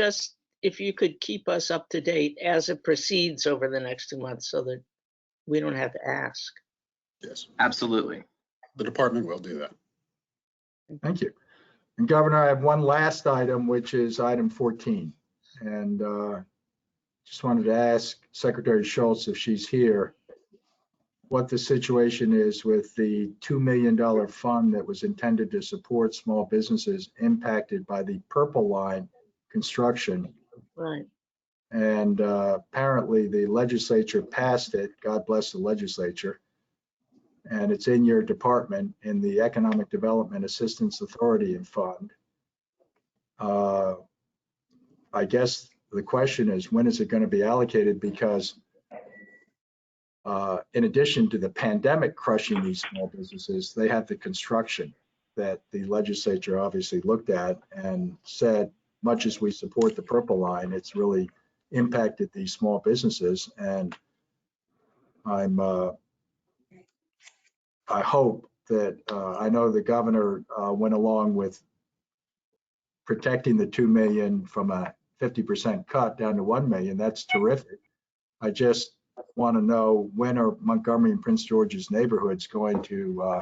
if you could keep us up to date as it proceeds over the next 2 months so that we don't have to ask. Yes, absolutely. The department will do that. Thank you. And Governor, I have one last item, which is item 14. And just wanted to ask Secretary Schultz if she's here. what the situation is with the $2 million fund that was intended to support small businesses impacted by the Purple Line construction. Right. And apparently the legislature passed it. God bless the legislature. And it's in your department in the Economic Development Assistance Authority and Fund. I guess the question is, when is it going to be allocated? Because in addition to the pandemic crushing these small businesses, they have the construction that the legislature obviously looked at and said, much as we support the Purple Line, it's really impacted these small businesses. And I hope that, I know the governor went along with protecting the 2 million from a 50% cut down to 1 million. That's terrific. I just want to know, when are Montgomery and Prince George's neighborhoods going to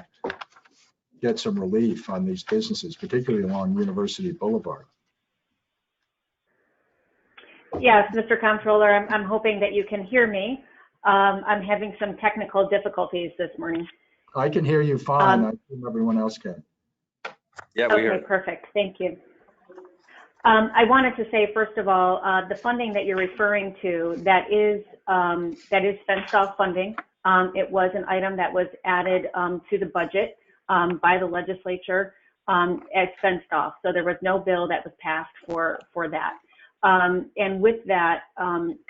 get some relief on these businesses, particularly along University Boulevard? Yes, Mr. Comptroller, I'm hoping that you can hear me. I'm having some technical difficulties this morning. I can hear you fine. I assume everyone else can. Yeah, we hear. Okay, perfect. Thank you. I wanted to say, first of all, the funding that you're referring to, that is fenced off funding. It was an item that was added to the budget by the legislature as fenced off. So there was no bill that was passed for that. And with that,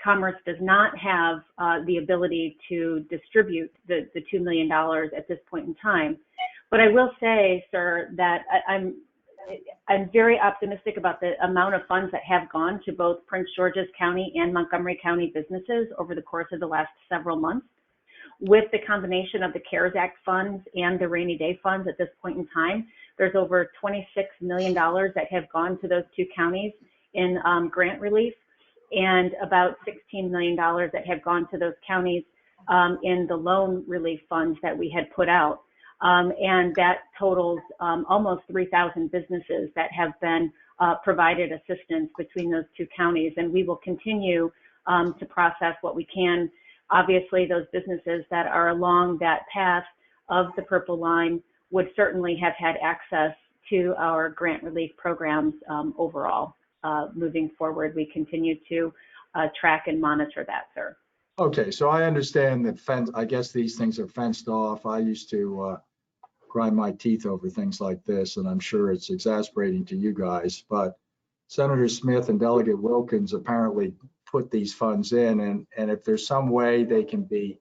Commerce does not have the ability to distribute the $2 million at this point in time. But I will say, sir, that I'm very optimistic about the amount of funds that have gone to both Prince George's County and Montgomery County businesses over the course of the last several months. With the combination of the CARES Act funds and the rainy day funds at this point in time, there's over $26 million that have gone to those two counties in grant relief, and about $16 million that have gone to those counties in the loan relief funds that we had put out. And that totals almost 3,000 businesses that have been provided assistance between those two counties. And we will continue to process what we can. Obviously, those businesses that are along that path of the Purple Line would certainly have had access to our grant relief programs overall. Moving forward, we continue to track and monitor that, sir. Okay, so I understand that I guess these things are fenced off. I used to grind my teeth over things like this, and I'm sure it's exasperating to you guys, but Senator Smith and Delegate Wilkins apparently put these funds in, and if there's some way they can be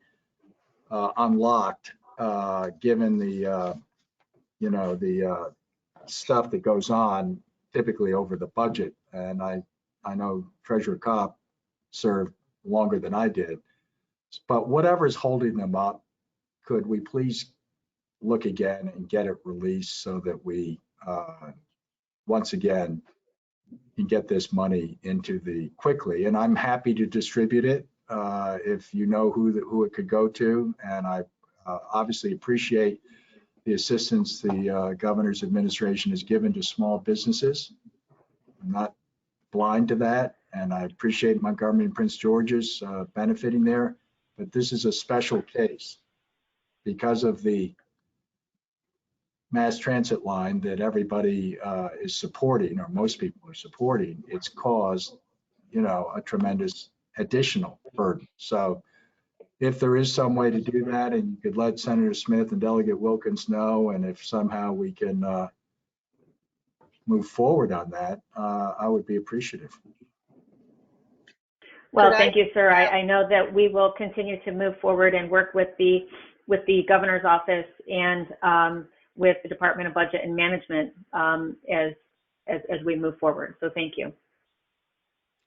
unlocked, given the, the stuff that goes on typically over the budget, and I know Treasurer Kopp served longer than I did, but whatever's holding them up, could we please look again and get it released so that we once again can get this money into quickly. And I'm happy to distribute it if you know who it could go to. And I obviously appreciate the assistance the governor's administration has given to small businesses. I'm not blind to that, and I appreciate Montgomery and Prince George's benefiting there. But this is a special case because of the mass transit line that everybody is supporting, or most people are supporting. It's caused, a tremendous additional burden. So if there is some way to do that, and you could let Senator Smith and Delegate Wilkins know, and if somehow we can move forward on that, I would be appreciative. Well, thank you, sir. I know that we will continue to move forward and work with the governor's office and with the Department of Budget and Management as we move forward. So thank you.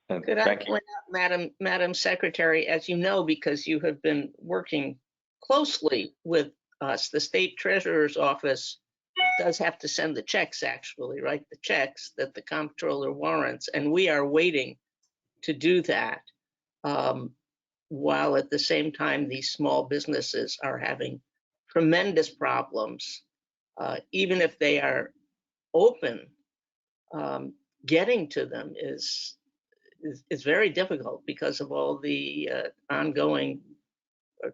Could I point out, Madam Secretary, as you know, because you have been working closely with us, the State Treasurer's Office does have to send the checks, actually, right? The checks that the comptroller warrants, and we are waiting to do that while at the same time these small businesses are having tremendous problems. Even if they are open, getting to them is very difficult because of all the ongoing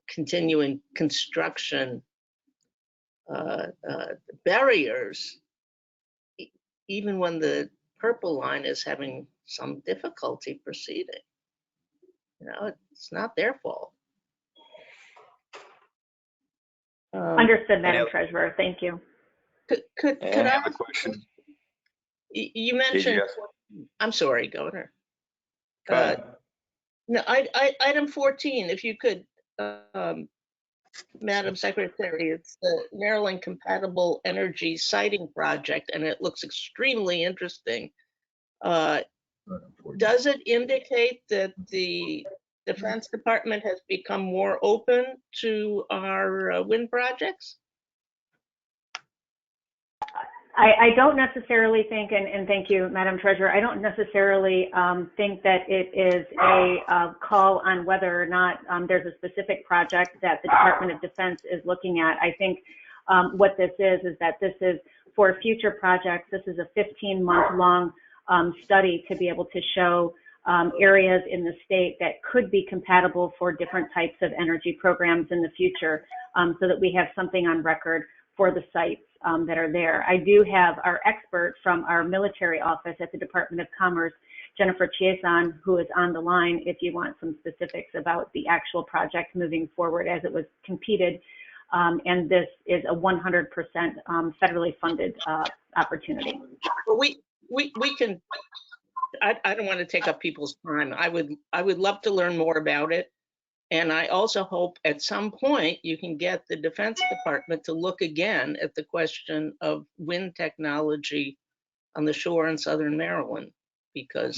continuing construction barriers, even when the purple line is having some difficulty proceeding. You know, it's not their fault. Understood, Madam Treasurer. Thank you. Could I have a question? You mentioned, I'm sorry, Governor. Go ahead. No, item 14, if you could, Madam Secretary, it's the Maryland Compatible Energy Siting Project, and it looks extremely interesting. Does it indicate that the Defense Department has become more open to our wind projects? I don't necessarily think, and thank you, Madam Treasurer, I don't necessarily think that it is a call on whether or not there's a specific project that the Department of Defense is looking at. I think what this is that this is for future projects. This is a 15-month long study to be able to show areas in the state that could be compatible for different types of energy programs in the future, so that we have something on record for the sites that are there. I do have our expert from our military office at the Department of Commerce, Jennifer Chiasson, who is on the line if you want some specifics about the actual project moving forward as it was competed. And this is a 100% federally funded opportunity. Well, we can, I don't want to take up people's time. I would love to learn more about it. And I also hope at some point you can get the Defense Department to look again at the question of wind technology on the shore in Southern Maryland, because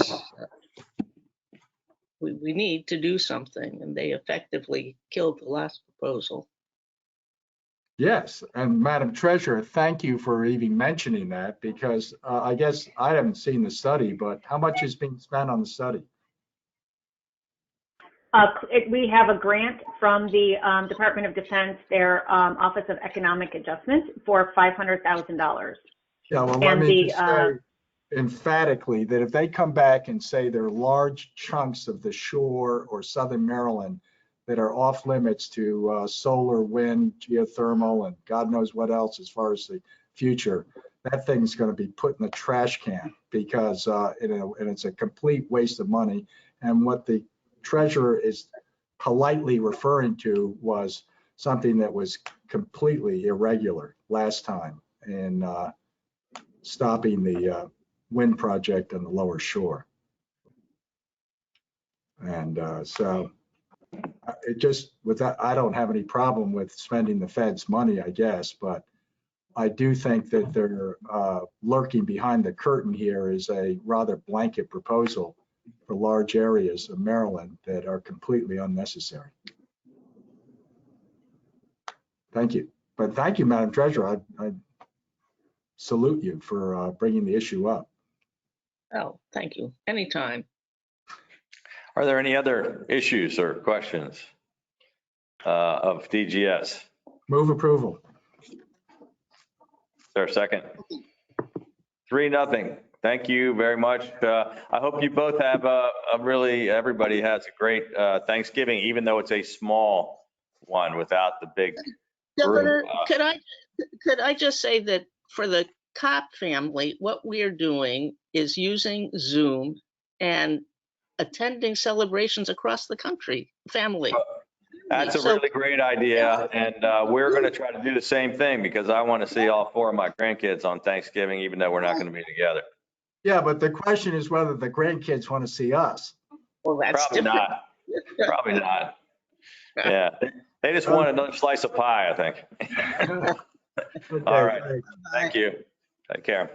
we need to do something, and they effectively killed the last proposal. Yes, and Madam Treasurer, thank you for even mentioning that, because I guess I haven't seen the study, but how much is being spent on the study? We have a grant from the Department of Defense, their Office of Economic Adjustment, for $500,000. Yeah, well, let me just say emphatically that if they come back and say there are large chunks of the shore or Southern Maryland that are off limits to solar, wind, geothermal, and God knows what else as far as the future, that thing's going to be put in the trash can, because and it's a complete waste of money. And what the Treasurer is politely referring to was something that was completely irregular last time in stopping the wind project on the lower shore. And so it just, with that, I don't have any problem with spending the Fed's money, I guess, but I do think that they're lurking behind the curtain here is a rather blanket proposal for large areas of Maryland that are completely unnecessary. Thank you. But thank you, Madam Treasurer. I salute you for bringing the issue up. Oh, thank you. Anytime. Are there any other issues or questions of DGS? Move approval. Is there a second? 3-0. Thank you very much. I hope you both have everybody has a great Thanksgiving, even though it's a small one without the big Governor, could I just say that for the Kopp family, what we're doing is using Zoom and attending celebrations across the country, family. That's a really great idea, and we're going to try to do the same thing, because I want to see all 4 of my grandkids on Thanksgiving, even though we're not going to be together. Yeah, but the question is whether the grandkids want to see us. Well, that's probably different. Not. Probably not. Yeah, they just want another slice of pie, I think. Okay, all right. thanks. Thank you. Take care.